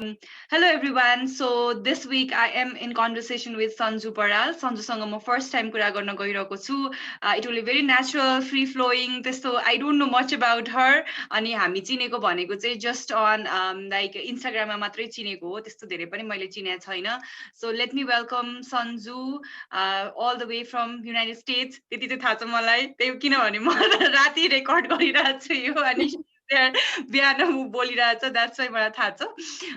Hello everyone. So this week I am in conversation with Sanju Paral. Sanjuसँग म first time कुरा गर्न गइरहेको छु. It will be very natural, free flowing. त्यस्तो I don't know much about her. अनि हामी चिनेको भनेको चाहिँ just on like Instagram मा मात्रै चिनेको हो. त्यस्तो धेरै पनि मैले चिनेको छैन. So let me welcome Sanju all the way from United States. त्यति चाहिँ थाहा छ मलाई. त्यही किनभने म राति रेकर्ड गरिरहेको छु यो अनि बिहान बोलिरहेछ. That's why मलाई थाहा छ.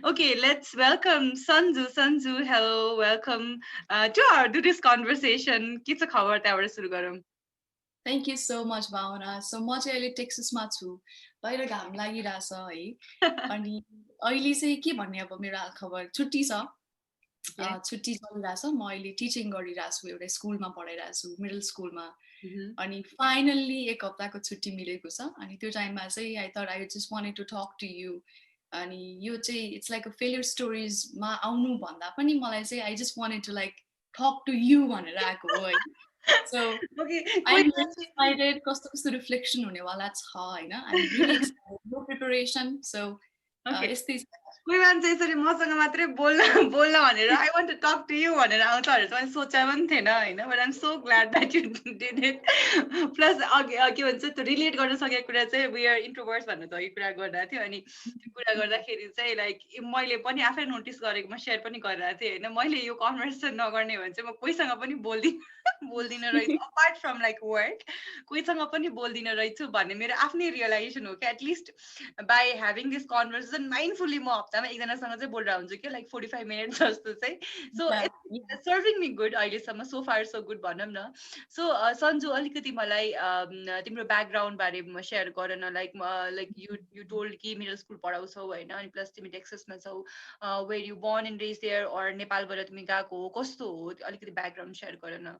Okay, let's welcome Sanju. Sanju, hello, welcome to this conversation. के छ खबर त्यहाँबाट सुरु गरौँ. Thank you so much, Bhavana. So म चाहिँ अहिले टेक्सासमा छु. बाहिर घाम लागिरहेछ है. अनि अहिले चाहिँ के भन्ने अब मेरो हालखबर छुट्टी छ. छुट्टी चलिरहेछ. म अहिले टिचिङ गरिरहेको छु एउटा स्कुलमा पढाइरहेको छु मिडल स्कुलमा. अनि फाइनल्ली एक हप्ताको छुट्टी मिलेको छ. अनि त्यो टाइममा चाहिँ I thought I just wanted to talk to you. अनि यो चाहिँ it's like a failure stories मा आउनु भन्दा पनि मलाई चाहिँ I just wanted to like talk to you भनेर आएको हो है. So Okay, I'm really excited. कस्तो reflection हुनेवाला छ हैन. I'm really excited. No preparation. So यस्तै कोही मान्छे यसरी मसँग मात्रै बोल्न भनेर I want to talk to you भनेर आउँछ भनेर चाहिँ मैले सोचे पनि थिएन हैन. But I'm so glad that you did it. Plus के भन्छ त्यो रिलेट गर्न सकेको कुरा चाहिँ we are introverts भन्ने त यो कुरा गर्दा थियो. अनि त्यो कुरा गर्दाखेरि चाहिँ लाइक मैले पनि आफै नोटिस गरेको म शेयर पनि गरिरहेको थिएँ हैन. मैले यो कन्भर्सेसन नगर्ने भने चाहिँ म कोहीसँग पनि बोल्दिन रहेछु apart from like work. कोहीसँग पनि बोल्दिन रहेछु भन्ने मेरो आफ्नै रियलाइजेसन हो कि at least by having this conversation mindfully म हप्तामा एकजनासँग चाहिँ बोलिरहेको हुन्छु कि like 45 minutes जस्तो चाहिँ. So it's serving me good अहिलेसम्म so far so good भनौँ न. So सन्जु अलिकति मलाई तिम्रो ब्याकग्राउन्ड बारेमा शेयर गर न. like you told कि मिडल स्कुल पढाउँछौ हैन. अनि प्लस तिमी टेक्सासमा छौ. where you born and raised there or नेपालबाट तिमी गएको हो कस्तो हो अलिकति ब्याकग्राउन्ड शेयर गर न.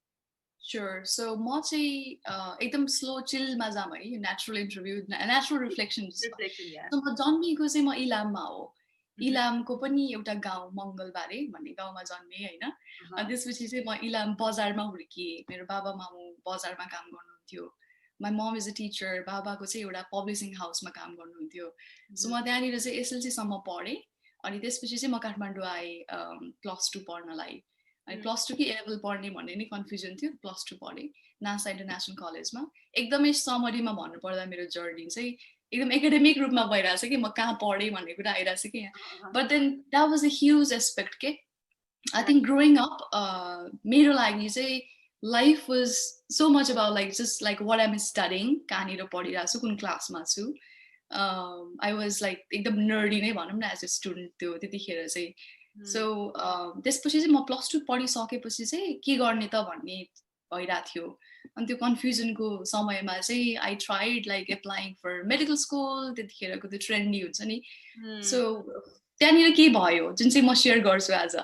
Sure. So म चाहिँ एकदम स्लो चिलमा जाम है. Natural interview natural reflection. So म जन्मिएको चाहिँ म इलाममा हो. इलामको पनि एउटा गाउँ मङ्गलबारे भन्ने गाउँमा जन्मेँ हैन. अनि त्यसपछि चाहिँ म इलाम बजारमा हुर्किएँ. मेरो बाबा मामु बजारमा काम गर्नुहुन्थ्यो. My mom is a teacher. बाबाको चाहिँ एउटा पब्लिसिङ हाउसमा काम गर्नुहुन्थ्यो. सो म त्यहाँनिर चाहिँ एसएलसी सम्म पढेँ. अनि त्यसपछि चाहिँ म काठमाडौँ आएँ +2 पढ्नलाई. अनि +2 कि A-level पढ्ने भन्ने नि कन्फ्युजन थियो. +2 पढेँ नासा इन्टरनेसनल कलेजमा. एकदमै समरीमा भन्नुपर्दा मेरो जर्नी चाहिँ एकदम एकाडेमिक रूपमा भइरहेछ कि म कहाँ पढेँ भन्ने कुरा आइरहेछ कि. But then that was a huge aspect के. आई थिङ्क ग्रोइङ अप मेरो लागि चाहिँ life was so much about like just like what I'm studying कहाँनिर पढिरहेको छु कुन क्लासमा छु. आई वाज लाइक एकदम नर्डी नै भनौँ न एज अ स्टुडेन्ट त्यो त्यतिखेर चाहिँ. सो त्यसपछि चाहिँ म +2 पढिसकेपछि चाहिँ के गर्ने त भन्ने भइरहेको थियो. अनि त्यो कन्फ्युजनको समयमा चाहिँ I tried like applying for medical school. त्यतिखेरको त्यो ट्रेन्डी हुन्छ नि. सो त्यहाँनिर के भयो जुन चाहिँ म सेयर गर्छु आज.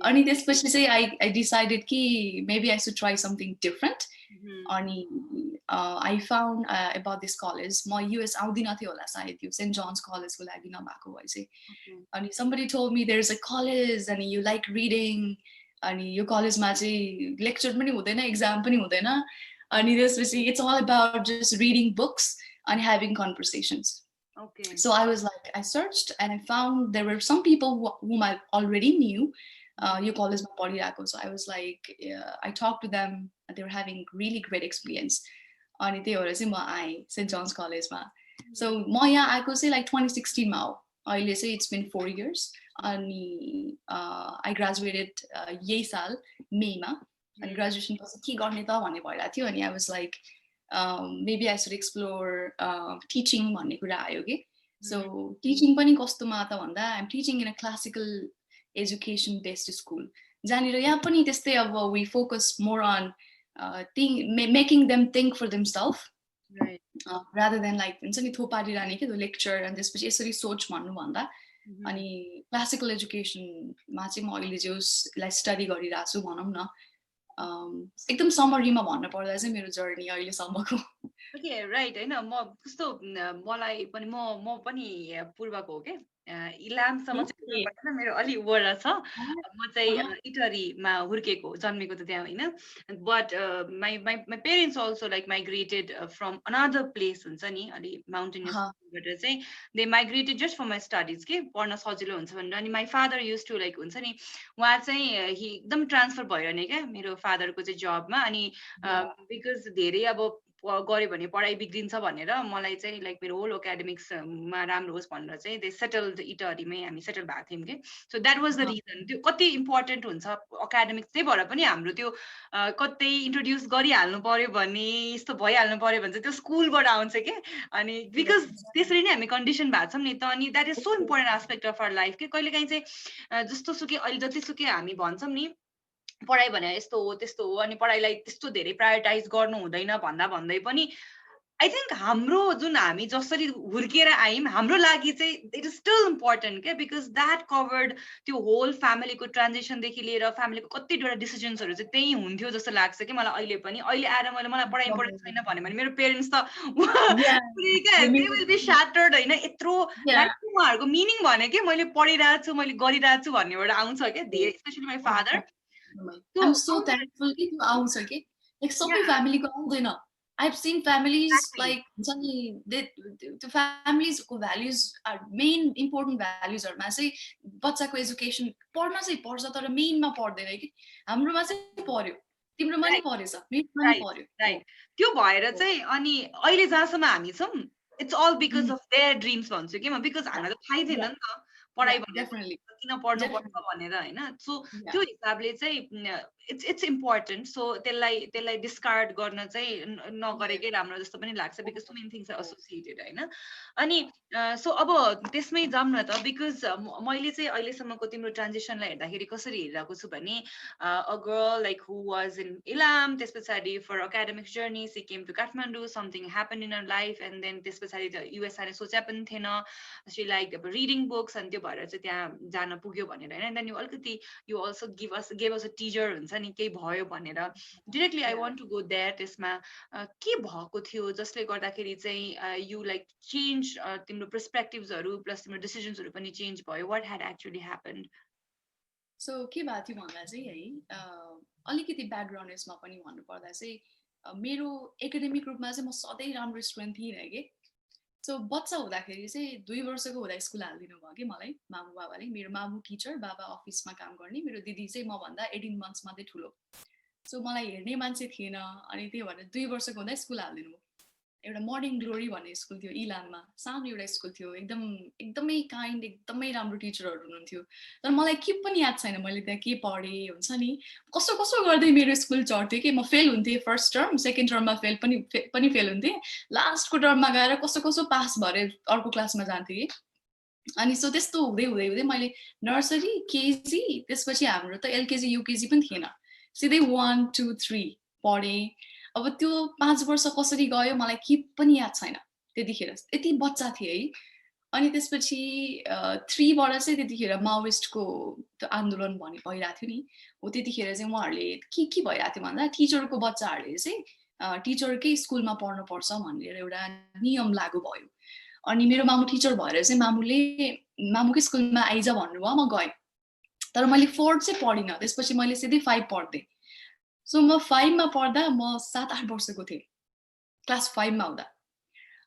अनि त्यसपछि चाहिँ आई डिसाइडेड कि maybe I should try something different. अनि I found about this college. म युएस आउँदिन थियो होला सायद यो सेन्ट जोन्स कलेजको लागि नभएको भए चाहिँ. अनि somebody told me there's a college अनि you like reading अनि यो कलेजमा चाहिँ लेक्चर पनि हुँदैन एक्जाम पनि हुँदैन. अनि त्यसपछि it's all about just reading books and having conversations. Okay. So I was like, I searched and I found there were some people whom I already knew. यो कलेजमा पढिरहेको. So I was like, I talked to them. They were having really great experience. अनि त्यही भएर चाहिँ म आएँ saint Johns कलेजमा. So म यहाँ आएको चाहिँ like 2016 मा हो. अहिले चाहिँ it's been 4 years. अनि I graduated यही साल मेमा. अनि ग्रेजुएसन पछि के गर्ने त भन्ने भइरहेको थियो. अनि I was like, maybe I should explore teaching भन्ने कुरा आयो कि. So teaching पनि कस्तोमा त भन्दा I'm teaching in a classical education based school. जहाँनिर यहाँ पनि त्यस्तै अब we focus more on making them think for themselves. Right. Rather than like हुन्छ नि थोपारिरहने के त्यो लेक्चर अनि त्यसपछि यसरी सोच भन्नु भन्दा. अनि क्लासिकल एजुकेसनमा चाहिँ म अहिले जो स्टडी गरिरहेको छु भनौँ न. एकदम समरीमा भन्नु पर्दा चाहिँ मेरो जर्नी अहिलेसम्मको. ओके राइट हैन. म कस्तो मलाई पनि म पनि पूर्वको हो के. इलामसम्म चाहिँ पर्दैन, मेरो अलि वर छ। म चाहिँ इटरीमा हुर्केको, जन्मेको त त्यहाँ होइन। But my parents also like migrated from another place हुन्छ नि, अलि माउन्टेनियसबाट चाहिँ they migrated just for my studies के पढ्न सजिलो हुन्छ भनेर। अनि my father used to like हुन्छ नि, उहाँ चाहिँ एकदम ट्रान्सफर भइरहने क्या मेरो फादरको चाहिँ जबमा। अनि बिकज धेरै अब गऱ्यो भने पढाइ बिग्रिन्छ भनेर मलाई चाहिँ लाइक मेरो होल एकाडेमिक्समा राम्रो होस् भनेर चाहिँ दे सेटल्ड इटरीमै हामी सेटल भएको थियौँ कि। So that was the reason. त्यो कति इम्पोर्टेन्ट हुन्छ एकाडेमिक्स, त्यही भएर पनि हाम्रो त्यो कतै इन्ट्रोड्युस गरिहाल्नु पर्यो भने, यस्तो भइहाल्नु पर्यो भने चाहिँ त्यो स्कुलबाट आउँछ कि। अनि बिकज त्यसरी नै हामी कन्डिसन भएको छौँ नि त। अनि that is so important aspect of our life कि कहिलेकाहीँ चाहिँ जस्तो सुकै अहिले जतिसुकै हामी भन्छौँ नि पढाइ भने यस्तो हो त्यस्तो हो, अनि पढाइलाई त्यस्तो धेरै प्रायोरिटाइज गर्नु हुँदैन भन्दै पनि आई थिङ्क हाम्रो जुन हामी जसरी हुर्किएर आयौँ हाम्रो लागि चाहिँ इट इज स्टिल इम्पोर्टेन्ट क्या। बिकज द्याट कभर्ड त्यो होल फ्यामिलीको ट्रान्जेक्सनदेखि लिएर फ्यामिलीको कतिवटा डिसिजन्सहरू चाहिँ त्यही हुन्थ्यो जस्तो लाग्छ कि मलाई अहिले पनि। अहिले आएर मलाई पढाइ इम्पोर्टेन्ट छैन भन्यो भने मेरो पेरेन्ट्स त दे विल बी स्याटर्ड होइन। यत्रो लाइफ उहाँहरूको मिनिङ भने कि मैले पढिरहेको छु, मैले गरिरहेको छु भन्नेबाट आउँछ क्या धेरै, specially my father. I'm so thankful कि त्यो आउँछ कि लाइक सबै फ्यामिलीको आउँदैन। I've seen families like the familiesको values are main important valuesहरुमा चाहिँ बच्चाको एजुकेसन पढ्न चाहिँ पर्छ तर मेनमा पढ्दैन कि। हाम्रोमा चाहिँ पर्यो, तिम्रोमा नि परेछ, मेरोमा नि पर्यो। राइट, त्यो भएर चाहिँ अनि अहिले जहाँसम्म हामी छौँ it's all because of their dreams भन्छु कि म। बिकज हामीलाई त थाहै थिएन नि त पढाइ भन्ने किन पढ्नुपर्छ भनेर होइन। सो त्यो हिसाबले चाहिँ इट्स इम्पोर्टेन्ट। सो त्यसलाई डिस्कार्ड गर्न चाहिँ नगरेकै राम्रो जस्तो पनि लाग्छ, because so many things are associated होइन। अनि सो अब त्यसमै जाऊँ न त। बिकज मैले चाहिँ अहिलेसम्मको तिम्रो ट्रान्जेक्सनलाई हेर्दाखेरि कसरी हेरिरहेको छु भने a girl like who was in Ilam, त्यस पछाडि for academic journey she came to Kathmandu, something happened in her life, and then त्यस पछाडि त US आने सोचे पनि थिएन, she liked reading books, अनि त्यो भएर चाहिँ त्यहाँ जान पुग्यो भनेर होइन। And then you अलिकति you also gave us a teaser हुन्छ नि केही भयो भनेर। Directly I want to go there। त्यसमा के भएको थियो जसले गर्दाखेरि चाहिँ you like change तिम्रो पर्सपेक्टिभ्सहरू प्लस तिम्रो डिसिजन्सहरू पनि चेन्ज भयो, what had actually happened? So के भएको थियो भन्दा चाहिँ है अलिकति ब्याकग्राउन्ड यसमा पनि भन्नुपर्दा चाहिँ मेरो एकाडेमिक रूपमा चाहिँ म सधैँ राम्रो स्टुडेन्ट थिइनँ कि। सो बच्चा हुँदाखेरि चाहिँ 2 वर्षको हुँदा स्कुल हालिदिनु भयो कि मलाई मामु बाबाले। मेरो मामु टिचर, बाबा अफिसमा काम गर्ने, मेरो दिदी चाहिँ मभन्दा 18 मन्थ्स मात्रै ठुलो। सो मलाई हेर्ने मान्छे थिएन, अनि त्यही भएर 2 वर्षको हुँदा स्कुल हालिदिनु भयो। एउटा मर्निङ ग्लोरी भन्ने स्कुल थियो इलाममा, सानो एउटा स्कुल थियो, एकदमै काइन्ड, एकदमै राम्रो टिचरहरू हुनुहुन्थ्यो। तर मलाई के पनि याद छैन मैले त्यहाँ के पढेँ हुन्छ नि। कसो गर्दै मेरो स्कुल चढ्थ्यो कि म फेल हुन्थेँ फर्स्ट टर्म, सेकेन्ड टर्ममा पनि फेल हुन्थेँ, लास्टको टर्ममा गएर कसो पास भएर अर्को क्लासमा जान्थेँ कि। अनि सो त्यस्तो हुँदै मैले नर्सरी, केजी, त्यसपछि हाम्रो त एलकेजी युकेजी पनि थिएन, सिधै 1 2 3 पढेँ। अब त्यो 5 वर्ष कसरी गयो मलाई के पनि याद छैन त्यतिखेर, यति बच्चा थिएँ है। अनि त्यसपछि 3 बाट चाहिँ त्यतिखेर माओइस्टको त्यो आन्दोलन भइरहेको थियो नि, हो त्यतिखेर चाहिँ उहाँहरूले के भइरहेको थियो भन्दा टिचरको बच्चाहरूले चाहिँ टिचरकै स्कुलमा पढ्नुपर्छ भनेर एउटा नियम लागू भयो। अनि मेरो मामु टिचर भएर चाहिँ मामुकै स्कुलमा आइज भन्नुभयो, म गएँ। तर मैले 4 चाहिँ पढिनँ, त्यसपछि मैले सिधै 5 पढ्थेँ। सो म 5 मा पढ्दा म 7-8 वर्षको थिएँ, क्लास 5 मा हुँदा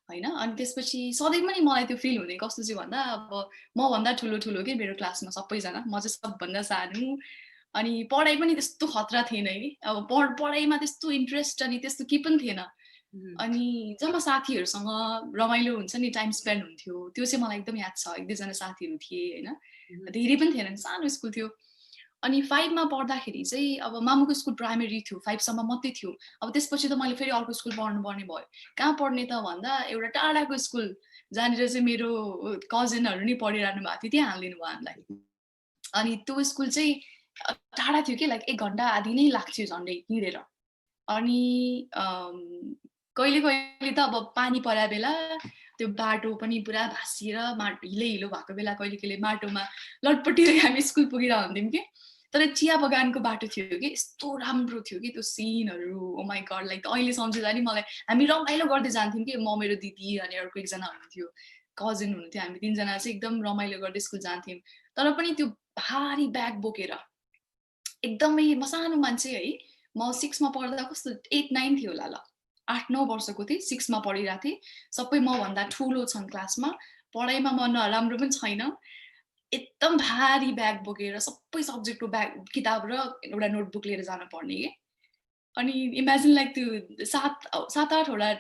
होइन। अनि त्यसपछि सधैँ पनि मलाई त्यो फिल हुने कस्तो चाहिँ भन्दा अब मभन्दा ठुलो के मेरो क्लासमा सबैजना, म चाहिँ सबभन्दा सानो। अनि पढाइ पनि त्यस्तो खतरा थिएन कि, अब पढाइमा त्यस्तो इन्ट्रेस्ट अनि त्यस्तो के पनि थिएन। अनि जब साथीहरूसँग रमाइलो हुन्छ नि, टाइम स्पेन्ड हुन्थ्यो, त्यो चाहिँ मलाई एकदम याद छ। 1-2 जना साथीहरू थिए होइन, धेरै पनि थिएन, सानो स्कुल थियो। अनि 5 मा पढ्दाखेरि चाहिँ अब मामुको स्कुल प्राइमेरी थियो, 5 सम्म मात्रै थियो। अब त्यसपछि त मैले फेरि अर्को स्कुल पढ्नु पर्ने भयो। कहाँ पढ्ने त भन्दा एउटा टाढाको स्कुल जहाँनिर चाहिँ मेरो कजनहरू नि पढिरहनु भएको थियो, त्यहाँ हालिदिनु भयो हामीलाई। अनि त्यो स्कुल चाहिँ टाढा थियो कि, लाइक 1 घन्टा आधी नै लाग्थ्यो झन्डै हिँडेर। अनि कहिले त अब पानी परे बेला त्यो बाटो पनि पुरा भासिएर हिलो भएको बेला कहिले माटोमा लटपटिँदै हामी स्कुल पुगिरहन्थ्यौँ कि। तर चिया बगानको बाटो थियो कि, यस्तो राम्रो थियो कि त्यो सिनहरू, ओ माई गड। लाइक अहिले सम्झिँदा नि मलाई, हामी रमाइलो गर्दै जान्थ्यौँ कि, म मेरो दिदी अनि अर्को एकजना हुनुहुन्थ्यो, कजिन हुनुहुन्थ्यो, हामी 3 जना चाहिँ एकदम रमाइलो गर्दै स्कुल जान्थ्यौँ। तर पनि त्यो भारी ब्याग बोकेर एकदमै म सानो मान्छे है, म 6 मा पढ्दा कस्तो 8-9 थियो होला, ल 8-9 वर्षको थिएँ, 6 मा पढिरहेको थिएँ। सबै मभन्दा ठुलो छन् क्लासमा, पढाइमा म नराम्रो पनि छैन। एकदम भारी ब्याग बोकेर सबै सब्जेक्टको ब्याग, किताब र एउटा नोटबुक लिएर जानु पर्ने के। अनि इमेजिन लाइक त्यो 7-8 वटा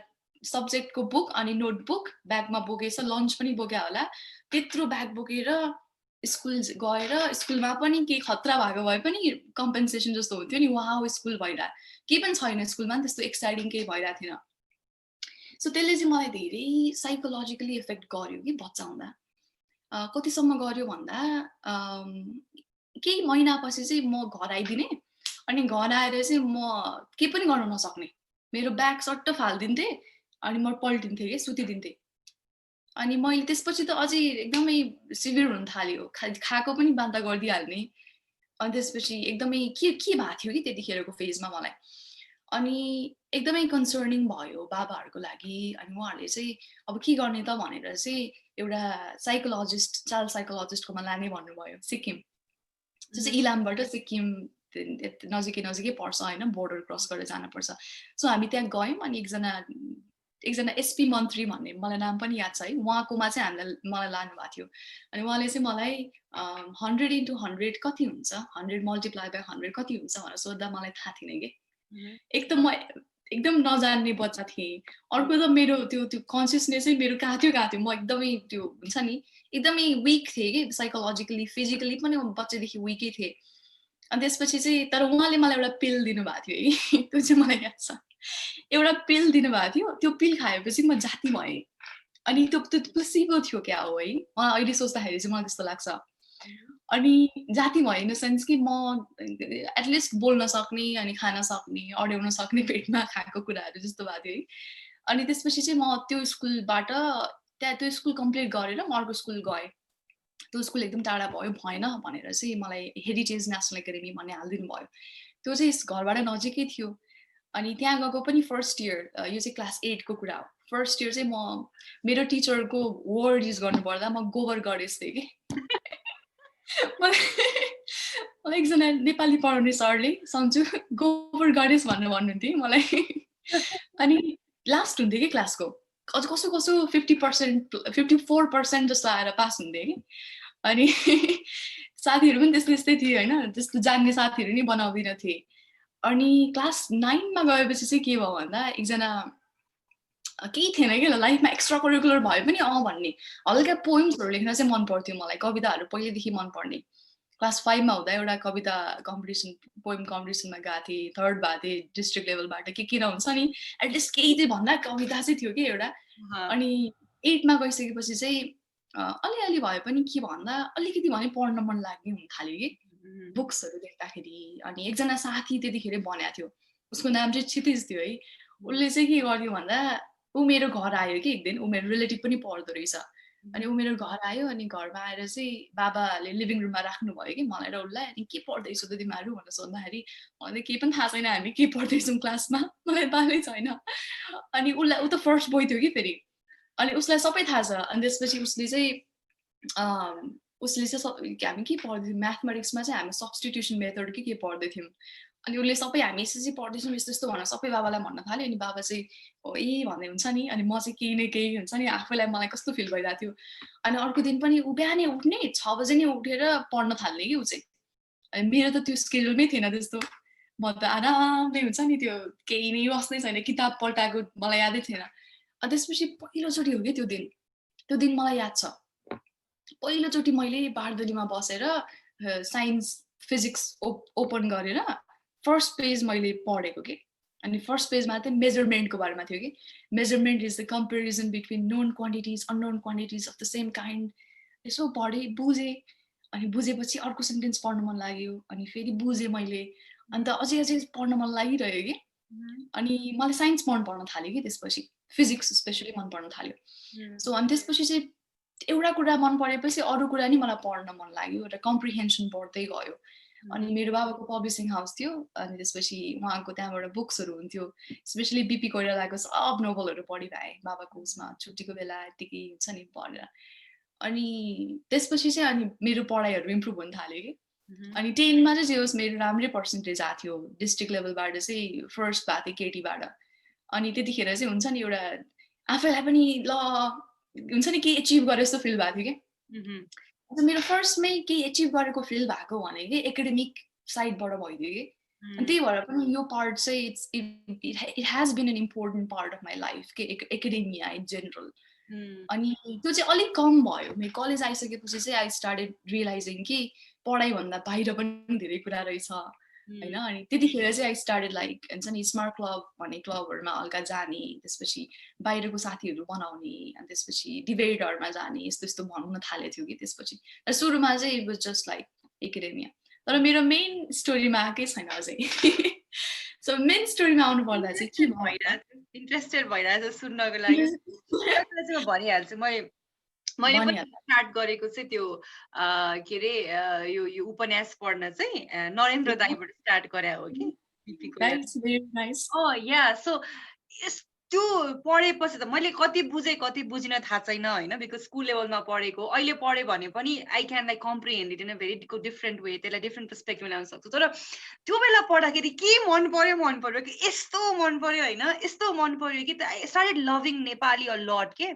सब्जेक्टको बुक अनि नोटबुक ब्यागमा बोकेछ, लन्च पनि बोक्या होला। त्यत्रो ब्याग बोकेर स्कुल गएर स्कुलमा पनि केही खतरा भएको भए पनि कम्पेन्सेसन जस्तो हुन्थ्यो नि, वाउ स्कुल भइरहेको, केही पनि छैन स्कुलमा नि त्यस्तो एक्साइटिङ केही भइरहेको थिएन। सो त्यसले चाहिँ मलाई धेरै साइकोलोजिकली इफेक्ट गर्यो कि बच्चा हुँदा। कतिसम्म गर्यो भन्दा केही महिनापछि चाहिँ म घर आइदिने, अनि घर आएर चाहिँ म केही पनि गर्न नसक्ने, मेरो ब्याग सट्ट फालिदिन्थेँ अनि म पल्टिन्थेँ कि सुतिदिन्थेँ। अनि मैले त्यसपछि त अझै एकदमै सिभियर हुन थाल्यो, खाएको पनि बान्ता गरिदिइहाल्ने। अनि त्यसपछि एकदमै के भएको थियो कि त्यतिखेरको फेजमा मलाई। अनि एकदमै कन्सर्निङ भयो बाबाहरूको लागि। अनि उहाँहरूले चाहिँ अब के गर्ने त भनेर चाहिँ एउटा साइकोलोजिस्ट, चाइल्ड साइकोलोजिस्टकोमा लाने भन्नुभयो, सिक्किम। त्यो चाहिँ इलामबाट सिक्किम नजिकै पर्छ होइन, बोर्डर क्रस गरेर जानुपर्छ। सो हामी त्यहाँ गयौँ। अनि एकजना एसपी मन्त्री भन्ने, मलाई नाम पनि याद छ है, उहाँकोमा चाहिँ मलाई लानुभएको थियो। अनि उहाँले चाहिँ मलाई 100 into 100 कति हुन्छ, 100 multiplied by 100 कति हुन्छ भनेर सोद्धा मलाई थाहा थिएन कि। एक त म एकदम नजान्ने बच्चा थिएँ, अर्को त मेरो त्यो कन्सियसनेसै मेरो कहाँ थियो म एकदमै त्यो हुन्छ नि एकदमै विक थिएँ कि, साइकोलोजिकली फिजिकली पनि बच्चादेखि विकै थिएँ। अनि त्यसपछि चाहिँ तर उहाँले मलाई एउटा पिल दिनुभएको थियो है, त्यो चाहिँ मलाई याद छ। एउटा पिल दिनुभएको थियो, त्यो पिल खाएपछि म जाती भएँ। अनि त्यो प्लेसिबो थियो क्या हो है, मलाई अहिले सोच्दाखेरि चाहिँ मलाई त्यस्तो लाग्छ। अनि जाती भयो इन द सेन्स कि म एटलिस्ट बोल्न सक्ने अनि खान सक्ने, अड्याउन सक्ने पेटमा खाएको कुराहरू जस्तो भएको थियो है। अनि त्यसपछि चाहिँ म त्यो स्कुलबाट त्यो स्कुल कम्प्लिट गरेर म अर्को स्कुल गएँ। त्यो स्कुल एकदम टाढा भयो, भएन भनेर चाहिँ मलाई हेरिटेज नेसनल एकाडेमी भन्ने हालिदिनु भयो। त्यो चाहिँ घरबाट नजिकै थियो। अनि त्यहाँ गएको पनि फर्स्ट इयर, यो चाहिँ क्लास 8 को कुरा हो। फर्स्ट इयर चाहिँ म मेरो टिचरको वर्ड युज गर्नुपर्दा म गोबर गणेश थिएँ कि। मलाई एकजना नेपाली पढाउने सरले सन्चु गोबर गणेश भनेर भन्नुहुन्थ्यो मलाई। अनि लास्ट हुन्थ्यो कि क्लासको, अझ कसो 50%, 54% जस्तो आएर पास हुन्थ्यो कि। अनि साथीहरू पनि त्यस्तै थियो होइन, त्यस्तो जान्ने साथीहरू नि बनाउँदिन थिएँ। अनि क्लास 9 मा गएपछि चाहिँ के भयो भन्दा, एकजना केही थिएन कि लाइफमा एक्स्ट्रा करिकुलर भए पनि भन्ने, हल्का पोइम्सहरू लेख्न चाहिँ मन पर्थ्यो मलाई, कविताहरू पहिलेदेखि मन पर्ने। क्लास 5 मा हुँदा एउटा कविता कम्पिटिसन, पोइम कम्पिटिसनमा गएको थिएँ, 3rd भएको थिएँ डिस्ट्रिक्ट लेभलबाट, के हुन्छ नि एटलिस्ट केही चाहिँ भन्दा कविता चाहिँ थियो कि एउटा। अनि 8 मा गइसकेपछि चाहिँ अलिअलि भए पनि के भन्दा अलिकति भने पढ्न मन लाग्ने हुन थाल्यो कि बुक्सहरू देख्दाखेरि। अनि एकजना साथी त्यतिखेर बनाएको थियो, उसको नाम चाहिँ क्षितिज थियो है। उसले चाहिँ के गर्यो भन्दा ऊ मेरो घर आयो कि एक दिन, ऊ मेरो रिलेटिभ पनि पढ्दो रहेछ। अनि ऊ मेरो घर आयो, अनि घरमा आएर चाहिँ बाबाले लिभिङ रुममा राख्नुभयो कि मलाई र उसलाई। अनि के पढ्दैछौ त तिमीहरू भनेर सोद्धाखेरि मलाई केही पनि थाहा छैन हामी के पढ्दैछौँ क्लासमा, मलाई थाहै छैन। अनि ऊ त फर्स्ट बोय थियो कि फेरि, अनि उसलाई सबै थाहा छ। अनि त्यसपछि उसले चाहिँ हामी के पढ्दैथ्यौँ, म्याथमेटिक्समा चाहिँ हामी सब्स्टिट्युसन मेथड के पढ्दै थियौँ। अनि उसले सबै हामी यसरी पढ्दैछौँ यस्तो यस्तो भनेर सबै बाबालाई भन्न थाल्यो। अनि बाबा चाहिँ भन्दै हुन्छ नि, अनि म चाहिँ केही न केही हुन्छ नि आफैलाई, मलाई कस्तो फिल भइरहेको थियो। अनि अर्को दिन पनि ऊ बिहानै उठ्ने, 6 बजे नै उठेर पढ्न थाल्ने कि ऊ चाहिँ। अनि मेरो त त्यो स्केड्युलमै थिएन त्यस्तो, म त आरामले हुन्छ नि त्यो केही नै बस्नै छैन, किताब पल्टाएको मलाई यादै थिएन। अनि त्यसपछि पहिलोचोटि हो कि त्यो दिन मलाई याद छ, पहिलोचोटि मैले बारदलीमा बसेर साइन्स फिजिक्स ओपन गरेर फर्स्ट पेज मैले पढेको कि। अनि फर्स्ट पेजमा चाहिँ मेजरमेन्टको बारेमा थियो कि, measurement is the comparison between known quantities unknown quantities of the same kind. यसो पढेँ, बुझेँ। अनि बुझेपछि अर्को सेन्टेन्स पढ्न मन लाग्यो, अनि फेरि बुझेँ मैले, अन्त अझै पढ्न मन लागिरह्यो कि। अनि मलाई साइन्स मन पर्न थाल्यो कि त्यसपछि, फिजिक्स स्पेसली मन पर्न थाल्यो। सो अनि त्यसपछि चाहिँ एउटा कुरा मन परेपछि अरू कुरा नि मलाई पढ्न मन लाग्यो, एउटा कम्प्रिहेन्सन बढ्दै गयो। अनि मेरो बाबाको पब्लिसिङ हाउस थियो अनि त्यसपछि उहाँको त्यहाँबाट बुक्सहरू हुन्थ्यो स्पेसली बिपी कोइरालाको सब नोभलहरू पढिरहे बाबाको उसमा छुट्टीको बेला यतिकै हुन्छ नि पढेर अनि त्यसपछि चाहिँ अनि मेरो पढाइहरू इम्प्रुभ हुन थाल्यो कि अनि 10मा चाहिँ जे होस् मेरो राम्रै पर्सेन्टेज आएको थियो डिस्ट्रिक्ट लेभलबाट चाहिँ फर्स्ट भएको थिएँ केटीबाट अनि त्यतिखेर चाहिँ हुन्छ नि एउटा आफैलाई पनि ल हुन्छ नि केही एचिभ गरे जस्तो फिल भएको थियो कि मेरो फर्स्टमै केही एचिभ गरेको फिल भएको भने कि एकाडेमिक साइडबाट भइदियो कि अनि त्यही भएर पनि यो पार्ट चाहिँ it has been an important part of my life के एकाडेमिया इन जेनरल अनि त्यो चाहिँ अलिक कम भयो मेरो कलेज आइसकेपछि चाहिँ आई स्टार्टेड रियलाइजिङ कि पढाइभन्दा बाहिर पनि धेरै कुरा रहेछ होइन अनि त्यतिखेर चाहिँ आई स्टार्टेड लाइक हुन्छ नि स्मार्ट क्लब भन्ने क्लबहरूमा हल्का जाने त्यसपछि बाहिरको साथीहरू बनाउने अनि त्यसपछि डिबेटहरूमा जाने यस्तो यस्तो भन्न थालेको थियो कि त्यसपछि सुरुमा चाहिँ it was just like academia तर मेरो मेन स्टोरीमा आएकै छैन अझै सो मेन स्टोरीमा आउनु पर्दा चाहिँ के भइरहेको इन्ट्रेस्टेड भइरहेको छ सुन्नको लागि म भनिहाल्छु मैले पनि स्टार्ट गरेको चाहिँ त्यो के अरे यो उपन्यास पढ्न चाहिँ नरेन्द्र दाईबाट स्टार्ट गरे हो कि या सो त्यो पढेपछि त मैले कति बुझेँ कति बुझिन थाहा छैन होइन बिकज स्कुल लेभलमा पढेको अहिले पढेँ भने पनि I can like comprehend it in a very different way त्यसलाई डिफ्रेन्ट पर्सपेक्टिभ ल्याउन सक्छु तर त्यो बेला पढ्दाखेरि के मन पर्यो कि यस्तो मन पर्यो होइन यस्तो मन पर्यो कि I started loving Nepali a lot के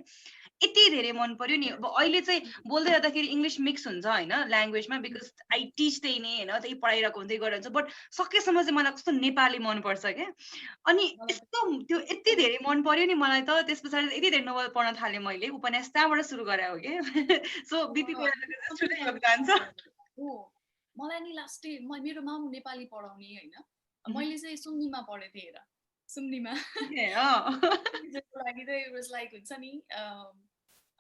यति धेरै मन पर्यो नि अब अहिले चाहिँ बोल्दै जाँदाखेरि इङ्ग्लिस मिक्स हुन्छ होइन ल्याङ्ग्वेजमा बिकज आई टिच त्यही नै होइन त्यही पढाइरहेको हुँदै गरेर हुन्छ बट सकेसम्म चाहिँ मलाई कस्तो नेपाली मनपर्छ क्या अनि यस्तो त्यो यति धेरै मन पर्यो नि मलाई त त्यस पछाडि यति धेरै नोभल पढ्न थालेँ मैले उपन्यास त्यहाँबाट सुरु गरे हो कि सो बिपी जान्छ मलाई नि लास्टै मेरो मामु नेपाली पढाउने होइन मैले चाहिँ सुम्निमा पढेको थिएँ हेर सुम्निमा लागि चाहिँ वाज लाइक हुन्छ नि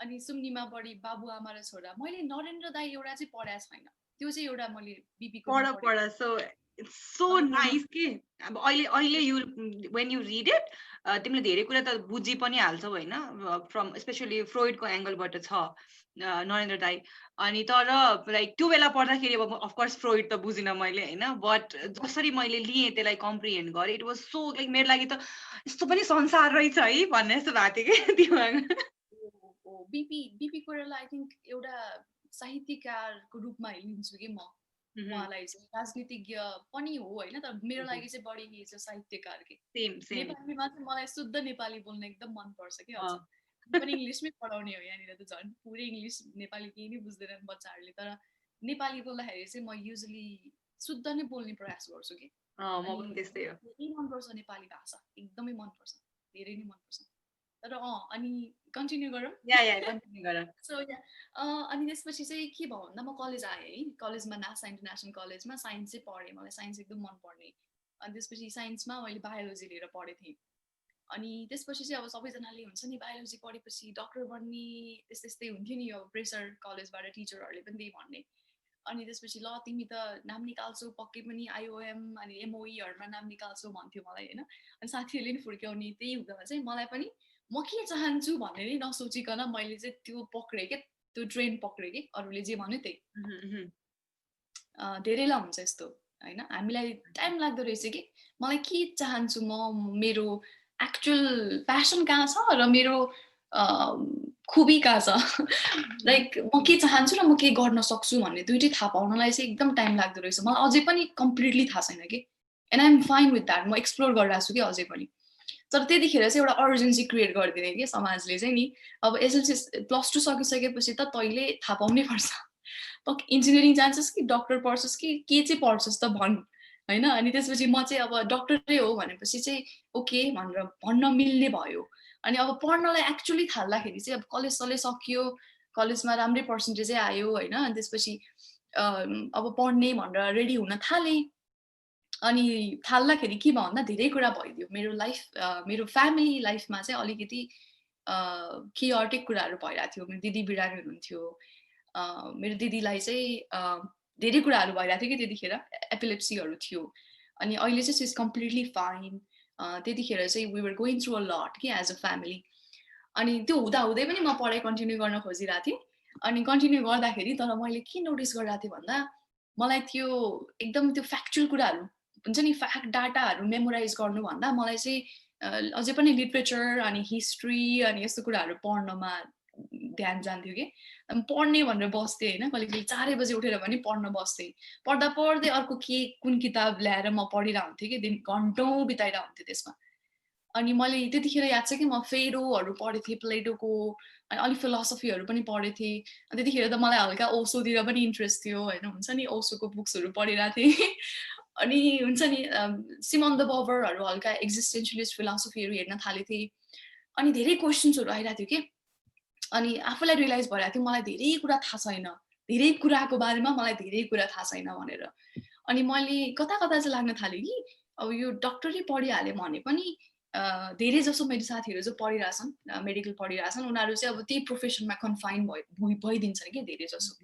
अनि सुम्निमा बढी बाबुआमा र छोरा मैले नरेन्द्र दाई एउटा चाहिँ पढाएको छैन त्यो चाहिँ एउटा मैले बिपीको पढ सो नाइस के अब अहिले you when you read it तिमीले धेरै कुरा त बुझी पनि हाल्छौ होइन फ्रम स्पेसली फ्रोइडको एङ्गलबाट छ नरेन्द्र दाई अनि तर लाइक त्यो बेला पढ्दाखेरि अब अफकोर्स फ्रोइड त बुझिनँ मैले होइन बट जसरी मैले लिएँ त्यसलाई कम्प्रिहेन्ड गरेँ इट वाज सो लाइक मेरो लागि त यस्तो पनि संसार रहेछ है भन्ने जस्तो भएको थियो कि त्यो बिपी कोइराला आई थिङ्क एउटा साहित्यकारको रूपमा लिन्छु कि म उहाँलाई चाहिँ राजनीतिज्ञ पनि हो होइन तर मेरो लागि चाहिँ बढी साहित्यकार के नेपालीमा चाहिँ मलाई शुद्ध नेपाली बोल्न एकदम मनपर्छ कि पनि इङ्ग्लिसमै पढाउने हो यहाँनिर त झन् पुरै इङ्ग्लिस नेपाली केही नै बुझ्दैनन् बच्चाहरूले तर नेपाली बोल्दाखेरि चाहिँ म युजली शुद्ध नै बोल्ने प्रयास गर्छु कि धेरै मनपर्छ नेपाली भाषा एकदमै मनपर्छ धेरै नै मनपर्छ तर अनि कन्टिन्यू गरौँ सो अनि त्यसपछि चाहिँ के भयो भन्दा म कलेज आएँ है कलेजमा नासा इन्टरनेसनल कलेजमा साइन्स चाहिँ पढेँ मलाई साइन्स एकदम मनपर्ने अनि त्यसपछि साइन्समा मैले बायोलोजी लिएर पढेको थिएँ अनि त्यसपछि चाहिँ अब सबैजनाले हुन्छ नि बायोलोजी पढेपछि डक्टर बन्ने यस्तै यस्तै हुन्थ्यो नि अब प्रेसर कलेजबाट टिचरहरूले पनि त्यही भन्ने अनि त्यसपछि ल तिमी त नाम निकाल्छौ पक्कै पनि आइओएम अनि एमओईहरूमा नाम निकाल्छौ भन्थ्यो मलाई होइन अनि साथीहरूले पनि फुर्क्याउने त्यही हुँदा चाहिँ मलाई पनि म के चाहन्छु भन्ने नै नसोचिकन मैले चाहिँ त्यो पक्रेँ क्या त्यो ट्रेन पक्रेँ कि अरूले जे भन्यो त्यही धेरैलाई हुन्छ यस्तो होइन हामीलाई टाइम लाग्दो रहेछ कि मलाई के चाहन्छु म मेरो एक्चुअल प्यासन कहाँ छ र मेरो खुबी कहाँ छ लाइक म के चाहन्छु र म के गर्न सक्छु भन्ने दुइटै थाहा पाउनलाई चाहिँ एकदम टाइम लाग्दो रहेछ मलाई अझै पनि कम्प्लिटली थाहा छैन कि and I'm fine with that म एक्सप्लोर गरिरहेको छु कि अझै पनि तर त्यतिखेर चाहिँ एउटा अर्जेन्सी क्रिएट गरिदिने कि समाजले चाहिँ नि अब एसएलसी +2 सकिसकेपछि त तैँले थाहा पाउनै पर्छ इन्जिनियरिङ जान्छस् कि डक्टर पढ्छस् कि के चाहिँ पढ्छस् त भन् होइन अनि त्यसपछि म चाहिँ अब डक्टरै हो भनेपछि चाहिँ ओके भनेर भन्न मिल्ने भयो अनि अब पढ्नलाई एक्चुअली थाल्दाखेरि चाहिँ अब कलेज सकियो कलेजमा राम्रै पर्सेन्टेजै आयो होइन अनि त्यसपछि अब पढ्ने भनेर रेडी हुन थालेँ अनि थाल्दाखेरि के भयो भन्दा धेरै कुरा भइदियो मेरो लाइफ मेरो फ्यामिली लाइफमा चाहिँ अलिकति केयर्टिक कुराहरू भइरहेको थियो मेरो दिदी बिरामी हुनुहुन्थ्यो मेरो दिदीलाई चाहिँ धेरै कुराहरू भइरहेको थियो कि त्यतिखेर एपिलेप्सीहरू थियो अनि अहिले चाहिँ इज कम्प्लिटली फाइन त्यतिखेर चाहिँ we were going through a lot कि एज अ फ्यामिली अनि त्यो हुँदै पनि म पढाइ कन्टिन्यू गर्न खोजिरहेको थिएँ अनि कन्टिन्यू गर्दाखेरि तर मैले के नोटिस गरिरहेको थिएँ भन्दा मलाई त्यो एकदम त्यो फ्याक्चुअल कुराहरू हुन्छ नि, फ्याक्ट डाटाहरू मेमोराइज गर्नुभन्दा मलाई चाहिँ अझै पनि लिटरेचर अनि हिस्ट्री अनि यस्तो कुराहरू पढ्नमा ध्यान जान्थ्यो कि पढ्ने भनेर बस्थेँ होइन, कहिले कहिले 4 बजे उठेर पनि पढ्न बस्थेँ, पढ्दा पढ्दै अर्को कुन किताब ल्याएर म पढिरहन्थेँ कि दिन घन्टौँ बिताइरहन्थेँ त्यसमा। अनि मैले त्यतिखेर याद छ कि म फेरोहरू पढेको थिएँ, प्लेटोको, अनि अलिक फिलोसफीहरू पनि पढेको थिएँ। त्यतिखेर त मलाई हल्का ओसोतिर पनि इन्ट्रेस्ट थियो होइन, हुन्छ नि ओसोको बुक्सहरू पढिरहेको थिएँ। अनि हुन्छ नि सिमन द बोभरहरू हल्का एक्जिस्टेन्सियलिस्ट फिलोसफीहरू हेर्न थालेको थिएँ। अनि धेरै क्वेसन्सहरू आइरहेको थियो कि अनि आफूलाई रियलाइज भइरहेको थियो मलाई धेरै कुरा थाहा छैन, धेरै कुराको बारेमा मलाई धेरै कुरा थाहा छैन भनेर। अनि मैले कता कता चाहिँ लाग्न थालेँ कि अब यो डक्टरै पढिहालेँ भने पनि धेरै जसो मेरो साथीहरू जो पढिरहेछन्, मेडिकल पढिरहेछन्, उनीहरू चाहिँ अब त्यही प्रोफेसनमा कन्फाइन भइदिन्छन् कि धेरै जसो।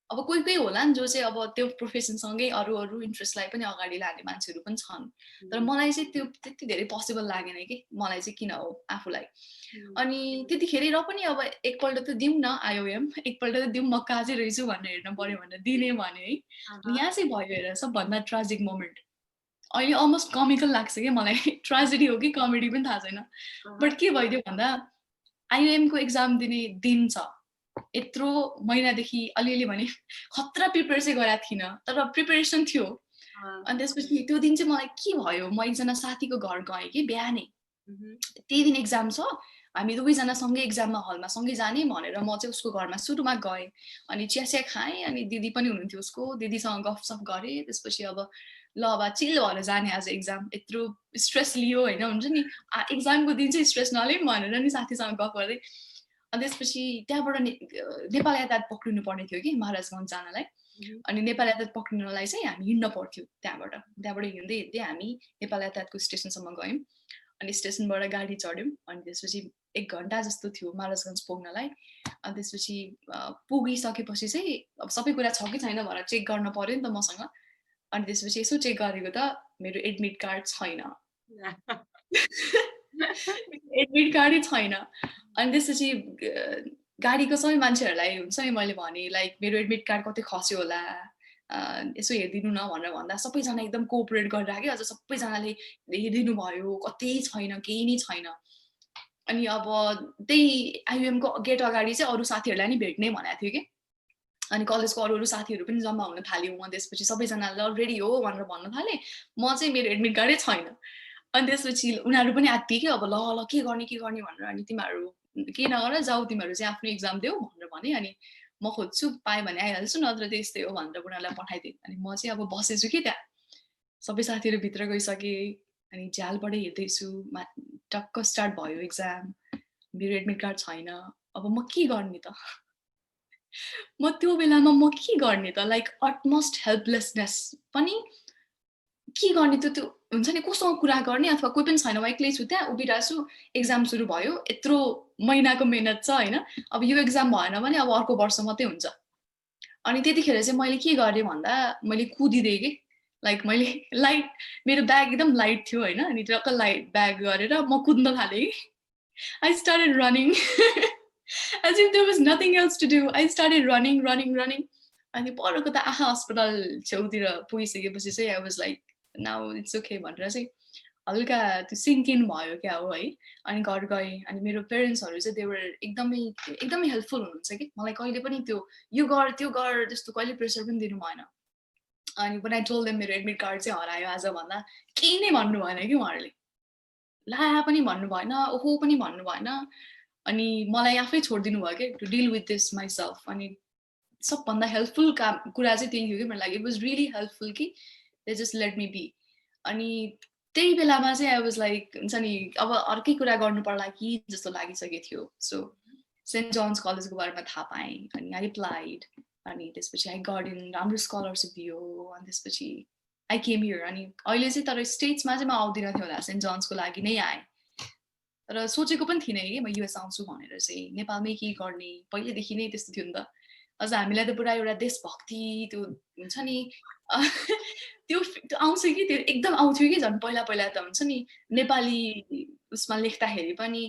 अब कोही कोही होला नि जो चाहिँ अब त्यो प्रोफेसनसँगै अरू इन्ट्रेस्टलाई पनि अगाडि लाने मान्छेहरू पनि छन्, तर मलाई चाहिँ त्यो त्यति धेरै पोसिबल लागेन कि मलाई चाहिँ किन हो आफूलाई। अनि त्यतिखेरै र पनि अब एकपल्ट त दिउँ न आइओएम, एकपल्ट त दिउँ म काजै रहेछु भनेर हेर्न पर्यो भनेर दिने भने है। यहाँ चाहिँ भयो हेर सबभन्दा ट्राजिक मोमेन्ट, अहिले अलमोस्ट कमिकल लाग्छ कि मलाई, ट्राजेडी हो कि कमेडी पनि थाहा छैन, बट के भइदियो भन्दा आइओएमको एक्जाम दिने दिन छ, यत्रो महिनादेखि अलिअलि भने खतरा प्रिपेयर चाहिँ गरेको थिइनँ तर प्रिपेरेसन थियो। अनि त्यसपछि त्यो दिन चाहिँ मलाई के भयो, म एकजना साथीको घर गएँ कि बिहानै, त्यही दिन एक्जाम छ, हामी दुवैजना सँगै एक्जाममा हलमा सँगै जाने भनेर म चाहिँ उसको घरमा सुरुमा गएँ। अनि चिया खाएँ, अनि दिदी पनि हुनुहुन्थ्यो उसको, दिदीसँग गफसफ गरेँ। त्यसपछि अब ल अब चिल भएर जाने आज एक्जाम, यत्रो स्ट्रेस लियो होइन, हुन्छ नि एक्जामको दिन चाहिँ स्ट्रेस नलिउँ भनेर नि साथीसँग गफ गर्दै। अनि त्यसपछि त्यहाँबाट नेपाल यातायात पक्रिनु पर्ने थियो कि महाराजगञ्ज जानलाई। अनि नेपाल यातायात पक्रिनलाई चाहिँ हामी हिँड्न पर्थ्यो, त्यहाँबाट हिँड्दै हिँड्दै हामी नेपाल यातायातको स्टेसनसम्म गयौँ। अनि स्टेसनबाट गाडी चढ्यौँ। अनि त्यसपछि 1 घन्टा जस्तो थियो महाराजगञ्ज पुग्नलाई। अनि त्यसपछि पुगिसकेपछि चाहिँ अब सबै कुरा छ कि छैन भनेर चेक गर्न पर्यो नि त मसँग। अनि त्यसपछि यसो चेक गरेको त मेरो एडमिट कार्ड छैन। एडमिट कार्डै छैन। अनि त्यसपछि गाडीको सबै मान्छेहरूलाई हुन्छ नि मैले भने लाइक मेरो एडमिट कार्ड कतै खस्यो होला, यसो हेरिदिनु न भनेर भन्दा सबैजना एकदम कोअपरेट गरिरहेको, अझ सबैजनाले हेरिदिनु भयो, कतै छैन, केही नै छैन। अनि अब त्यही आइयुएमको गेट अगाडि चाहिँ अरू साथीहरूलाई नि भेट्ने भनेको थियो कि, अनि कलेजको अरू साथीहरू पनि जम्मा हुन थाल्यो। म त्यसपछि सबैजनाले अलरेडी हो भनेर भन्न थाले, म चाहिँ मेरो एडमिट कार्डै छैन। अनि त्यसपछि उनीहरू पनि आत्तिए कि अब ल ल के गर्ने भनेर। अनि तिमीहरू के नगर जाऊ, तिमीहरू चाहिँ आफ्नो एक्जाम देऊ भनेर भने। अनि म खोज्छु, पाएँ भने आइहाल्छु, नत्र त्यस्तै हो भनेर उनीहरूलाई पठाइदिएँ। अनि म चाहिँ अब बसेछु कि त्यहाँ, सबै साथीहरू भित्र गइसके, अनि झ्यालबाटै हेर्दैछु, टक्क स्टार्ट भयो एक्जाम, मेरो एडमिट कार्ड छैन। अब म के गर्ने त, म त्यो बेलामा म के गर्ने त, लाइक अटमोस्ट हेल्पलेसनेस पनि, के गर्ने त, त्यो हुन्छ नि कोसँग कुरा गर्ने, अथवा कोही पनि छैन, म एक्लै छु त्यहाँ उभिरहेको छु, एक्जाम सुरु भयो, यत्रो महिनाको मेहनत छ होइन, अब यो एक्जाम भएन भने अब अर्को वर्ष मात्रै हुन्छ। अनि त्यतिखेर चाहिँ मैले के गरेँ भन्दा मैले कुदिदिएँ कि, लाइक मैले लाइट, मेरो ब्याग एकदम लाइट थियो होइन, अनि टक्क लाइट ब्याग गरेर म कुद्न थालेँ। I started running as if there was nothing else to do. I started running. अनि परको त आँखा अस्पताल छेउतिर पुगिसकेपछि चाहिँ I was like, now it's okay भनेर चाहिँ हल्का त्यो सिङ्क इन भयो क्या हो है। अनि घर गएँ, अनि मेरो पेरेन्ट्सहरू चाहिँ they were एकदमै हेल्पफुल हुनुहुन्छ कि, मलाई कहिले पनि त्यो यो गर त्यो गर त्यस्तो कहिले प्रेसर पनि दिनु भएन। अनि when I told them मेरो एडमिट कार्ड चाहिँ हरायो आज भन्दा केही नै भन्नु भएन कि उहाँहरूले, ला पनि भन्नु भएन, ओहो पनि भन्नु भएन। अनि मलाई आफै छोडिदिनु भयो कि to deal with this myself. अनि सबभन्दा हेल्पफुल कुरा चाहिँ त्यही थियो कि मेरो लागि, इट वाज रियली हेल्पफुल कि they just let me be. अनि त्यही बेलामा चाहिँ आई वाज लाइक हुन्छ नि अब अर्कै कुरा गर्नु पर्ला कि जस्तो लागिसकेको थियो। सो सेन्ट जोन्स कलेजको बारेमा थाहा पाएँ, अनि आई एप्लाइड, अनि त्यसपछि आई गट इन, राम्रो स्कलरसिप दियो, अनि त्यसपछि आई केम हियर। अनि अहिले चाहिँ तर स्टेट्समा चाहिँ म आउँदिनँ थियो होला, सेन्ट जोन्सको लागि नै आएँ, तर सोचेको पनि थिइनँ कि म युएस आउँछु भनेर चाहिँ। नेपालमै के गर्ने, पहिलेदेखि नै त्यस्तो थियो नि त, अझ हामीलाई त पुरा एउटा देशभक्ति त्यो हुन्छ नि त्यो आउँछ कि, त्यो एकदम आउँथ्यो कि झन् पहिला त हुन्छ नि नेपाली उसमा लेख्दाखेरि पनि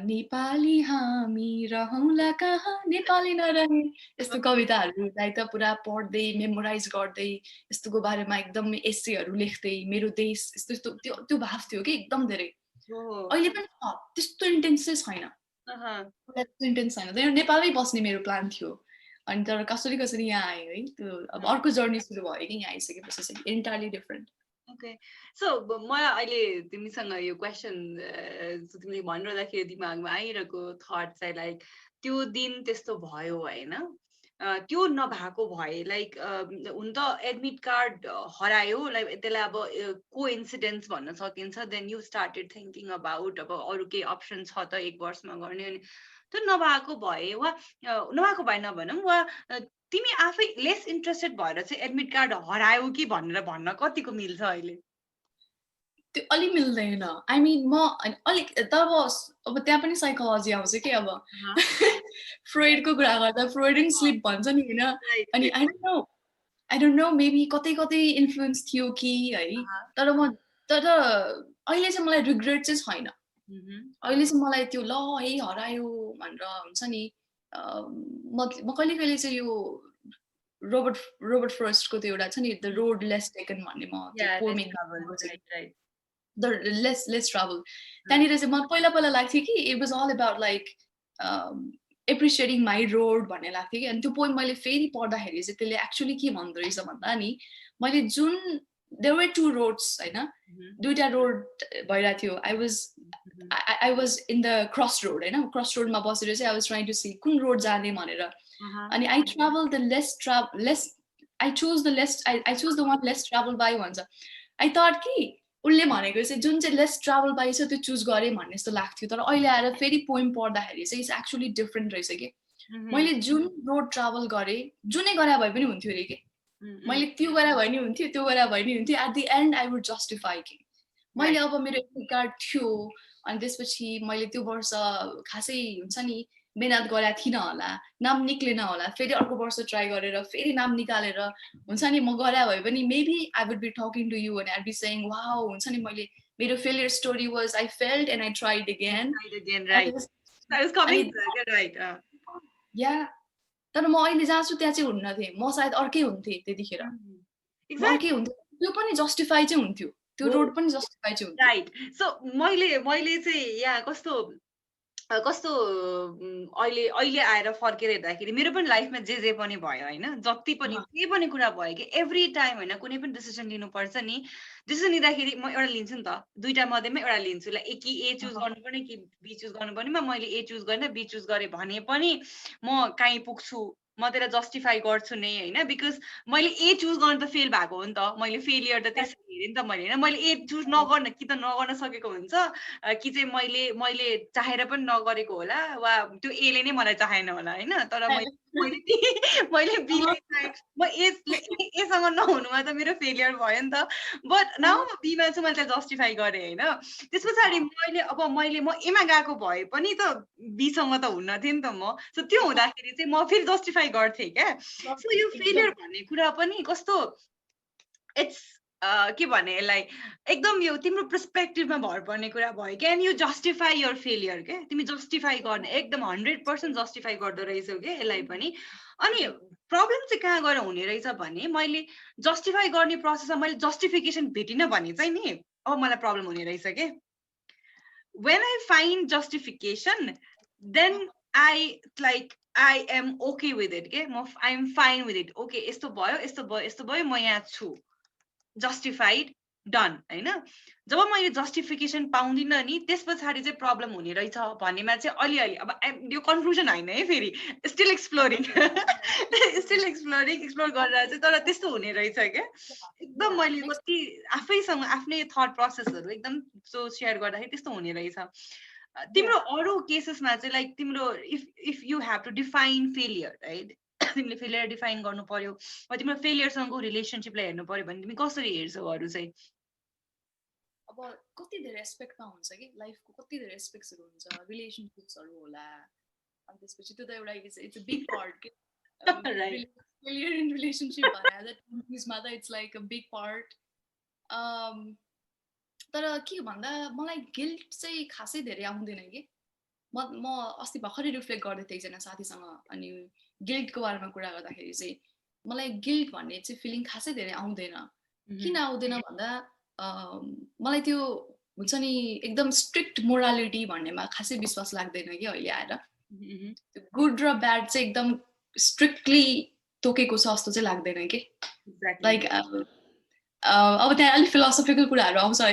नेपाली हामी रहौँला कहाँ नेपाली नरहे यस्तो कविताहरूलाई त पुरा पढ्दै मेमोराइज गर्दै यस्तोको बारेमा एकदम एसेहरू लेख्दै मेरो देश यस्तो यस्तो त्यो त्यो भाव थियो कि एकदम धेरै अहिले पनि छ त्यस्तो इन्टेन्स चाहिँ छैन त्यस्तो इन्टेन्स छैन त्यो नेपालमै बस्ने मेरो प्लान थियो अनि तर कसरी कसरी यहाँ आयो है त्यो अब अर्को जर्नी सुरु भयो कि यहाँ आइसकेपछि चाहिँ इन्टायरली डिफरेन्ट ओके सो मलाई अहिले तिमीसँग यो क्वेसन तिमीले भनिरहँदाखेरि दिमागमा आइरहेको थट चाहिँ लाइक त्यो दिन त्यस्तो भयो होइन त्यो नभएको भए लाइक हुन त एडमिट कार्ड हरायो लाइक त्यसलाई अब को इन्सिडेन्स भन्न सकिन्छ then you started thinking about अब अरू केही अप्सन छ त 1 वर्षमा गर्ने अनि त्यो नभएको भए वा नभएको भए नभनौँ वा तिमी आफै लेस इन्ट्रेस्टेड भएर चाहिँ एडमिट कार्ड हरायो कि भनेर भन्न कतिको मिल्छ अहिले त्यो अलि मिल्दैन आई मिन म अलिक तब अब त्यहाँ पनि साइकोलोजी आउँछ कि अब फ्रोइडको कुरा गर्दा फ्रोइडिङ स्लिप भन्छ नि होइन अनि आई डोन्ट नो मेबी कतै कतै इन्फ्लुएन्स थियो कि है तर अहिले चाहिँ मलाई रिग्रेट चाहिँ छैन अहिले चाहिँ मलाई त्यो ल है हरायो भनेर हुन्छ नि म कहिले कहिले चाहिँ यो रोबर्ट फ्रस्टको त्यो एउटा छ नि द रोड लेस टेकन भन्ने म the less travel त्यहाँनिर चाहिँ म पहिला लाग्थ्यो कि it was all about like appreciating my road भन्ने लाग्थ्यो कि अनि त्यो पोइम मैले फेरि पढ्दाखेरि चाहिँ त्यसले एक्चुअली के भन्दो रहेछ भन्दा नि मैले जुन there were 2 roads हैन दुईटा रोड भइरहेको थियो I was in the crossroad हैन crossroad मा बसेर चाहिँ I was trying to see कुन रोड जाने भनेर अनि I traveled the less I chose the one less traveled by भन्छ I thought कि उनले भनेको चाहिँ जुन चाहिँ लेस ट्राभल बाई छ त्यो चुज गरेँ भन्ने जस्तो लाग्थ्यो तर अहिले आएर फेरि पोइम पढ्दाखेरि चाहिँ इट्स एक्चुअली डिफरेन्ट रहेछ कि मैले जुन रोड ट्राभल गरेँ जुनै गरे भए पनि हुन्थ्यो अरे कि मैले त्यो गरे भए नि हुन्थ्यो त्यो गरे भए नि हुन्थ्यो at the end I would justify कि मैले अब मेरो एडमिट कार्ड थियो अनि त्यसपछि मैले त्यो वर्ष खासै हुन्छ नि मेहनत गरेको थिइनँ होला नाम निक्लेन होला फेरि अर्को वर्ष ट्राई गरेर फेरि नाम निकालेर हुन्छ नि म गरे भए पनि maybe I would be talking to you and I be saying wow हुन्छ नि मैले मेरो failure story was I failed and I tried again या तर म अहिले जहाँ छु त्यहाँ चाहिँ हुन्न थिएँ म सायद अर्कै हुन्थेँ त्यतिखेर अर्कै हुन्थ्यो त्यो पनि जस्टिफाई चाहिँ हुन्थ्यो त्यो रोड पनि जस्टिफाई चाहिँ हुन्थ्यो राइट सो मैले चाहिँ यहाँ कस्तो अहिले आएर फर्केर हेर्दाखेरि मेरो पनि लाइफमा जे पनि भयो होइन जति पनि जे पनि कुरा भयो कि एभ्री टाइम होइन कुनै पनि डिसिजन लिनुपर्छ नि डिसिजन लिँदाखेरि म एउटा लिन्छु नि त दुईटा मध्येमा एउटा लिन्छु कि ए चुज गर्नुपर्ने कि बी चुज गर्नुपर्ने मैले ए चुज गरेन बी चुज गरेँ भने पनि म कहीँ पुग्छु म त्यसलाई जस्टिफाई गर्छु नै होइन बिकज मैले ए चुज गर्न त फेल भएको हो नि त मैले फेलियर त त्यसरी हेरेँ नि त मैले होइन मैले ए चुज नगर्न कि त नगर्न सकेको हुन्छ कि चाहिँ मैले चाहेर पनि नगरेको होला वा त्यो एले नै मलाई चाहेन होला होइन तर मैले बीलाई चाहे म एसँग नहुनुमा त मेरो फेलियर भयो नि त बट नाउ म बीमा चाहिँ मैले जस्टिफाई गरेँ होइन त्यस पछाडि मैले म एमा गएको भए पनि त बीसँग त हुन्न थिएँ नि त म सो त्यो हुँदाखेरि चाहिँ म फेरि जस्टिफाई गर्थेँ क्या सो यो फेलियर भन्ने कुरा पनि कस्तो इट्स के भने यसलाई एकदम यो तिम्रो पर्सपेक्टिभमा भर पर्ने कुरा भयो can you justify your failure के तिमी जस्टिफाई गर्ने एकदम 100% जस्टिफाई गर्दो रहेछौ के यसलाई पनि अनि प्रब्लम चाहिँ कहाँ गएर हुने रहेछ भने मैले जस्टिफाई गर्ने प्रोसेसमा मैले जस्टिफिकेसन भेटिनँ भने चाहिँ नि अब मलाई प्रब्लम हुने रहेछ के when I find justification then I am okay with it okay I am fine with it okay यस्तो भयो म यहाँ छु justified done हैन जब मैले जस्टिफिकेसन पाउँदिन नि त्यस पछाडी चाहिँ प्रब्लम हुने रहेछ भन्नेमा चाहिँ अलिअलि अब यो कन्क्लुजन हैन है फेरि स्टिल एक्सप्लोरिङ एक्सप्लोर गरेर चाहिँ तर त्यस्तो हुने रहेछ के एकदम मैले कति आफैसँग आफ्नै थट प्रोसेसहरु एकदम सो शेयर गर्दाखेरि त्यस्तो हुने रहेछ तिम्रो अरु केसेसमा चाहिँ लाइक तिम्रो if you have to define failure right तिमीले फेलियर डिफाइन गर्नु पर्यो वा तिम्रो फेलियरसँगको रिलेसनशिपलाई हेर्नु पर्यो भने तिमी कसरी हेर्छौ अरु चाहिँ अब कति धेरै एस्पेक्टमा हुन्छ कि लाइफको कति धेरै एस्पेक्ट्सहरु हुन्छ रिलेसनशिप्सहरु होला अनि त्यसपछि त्यो त एउटा इट्स अ बिग पार्ट के फेलियर इन रिलेसनशिप भनेर दैट न्यूजमा त it's like a big part तर के भन्दा मलाई गिल्ट चाहिँ खासै धेरै आउँदैन कि म अस्ति भर्खरै रिफ्लेक्ट गर्दै थिएँ एकजना साथीसँग अनि गिल्टको बारेमा कुरा गर्दाखेरि चाहिँ मलाई गिल्ट भन्ने चाहिँ फिलिङ खासै धेरै आउँदैन किन आउँदैन भन्दा मलाई त्यो हुन्छ नि एकदम स्ट्रिक्ट मोरालिटी भन्नेमा खासै विश्वास लाग्दैन कि अहिले आएर गुड र ब्याड चाहिँ एकदम स्ट्रिक्टली तोकेको छ जस्तो चाहिँ लाग्दैन कि लाइक अब त्यहाँ अलिक फिलोसफिकल कुराहरू आउँछ है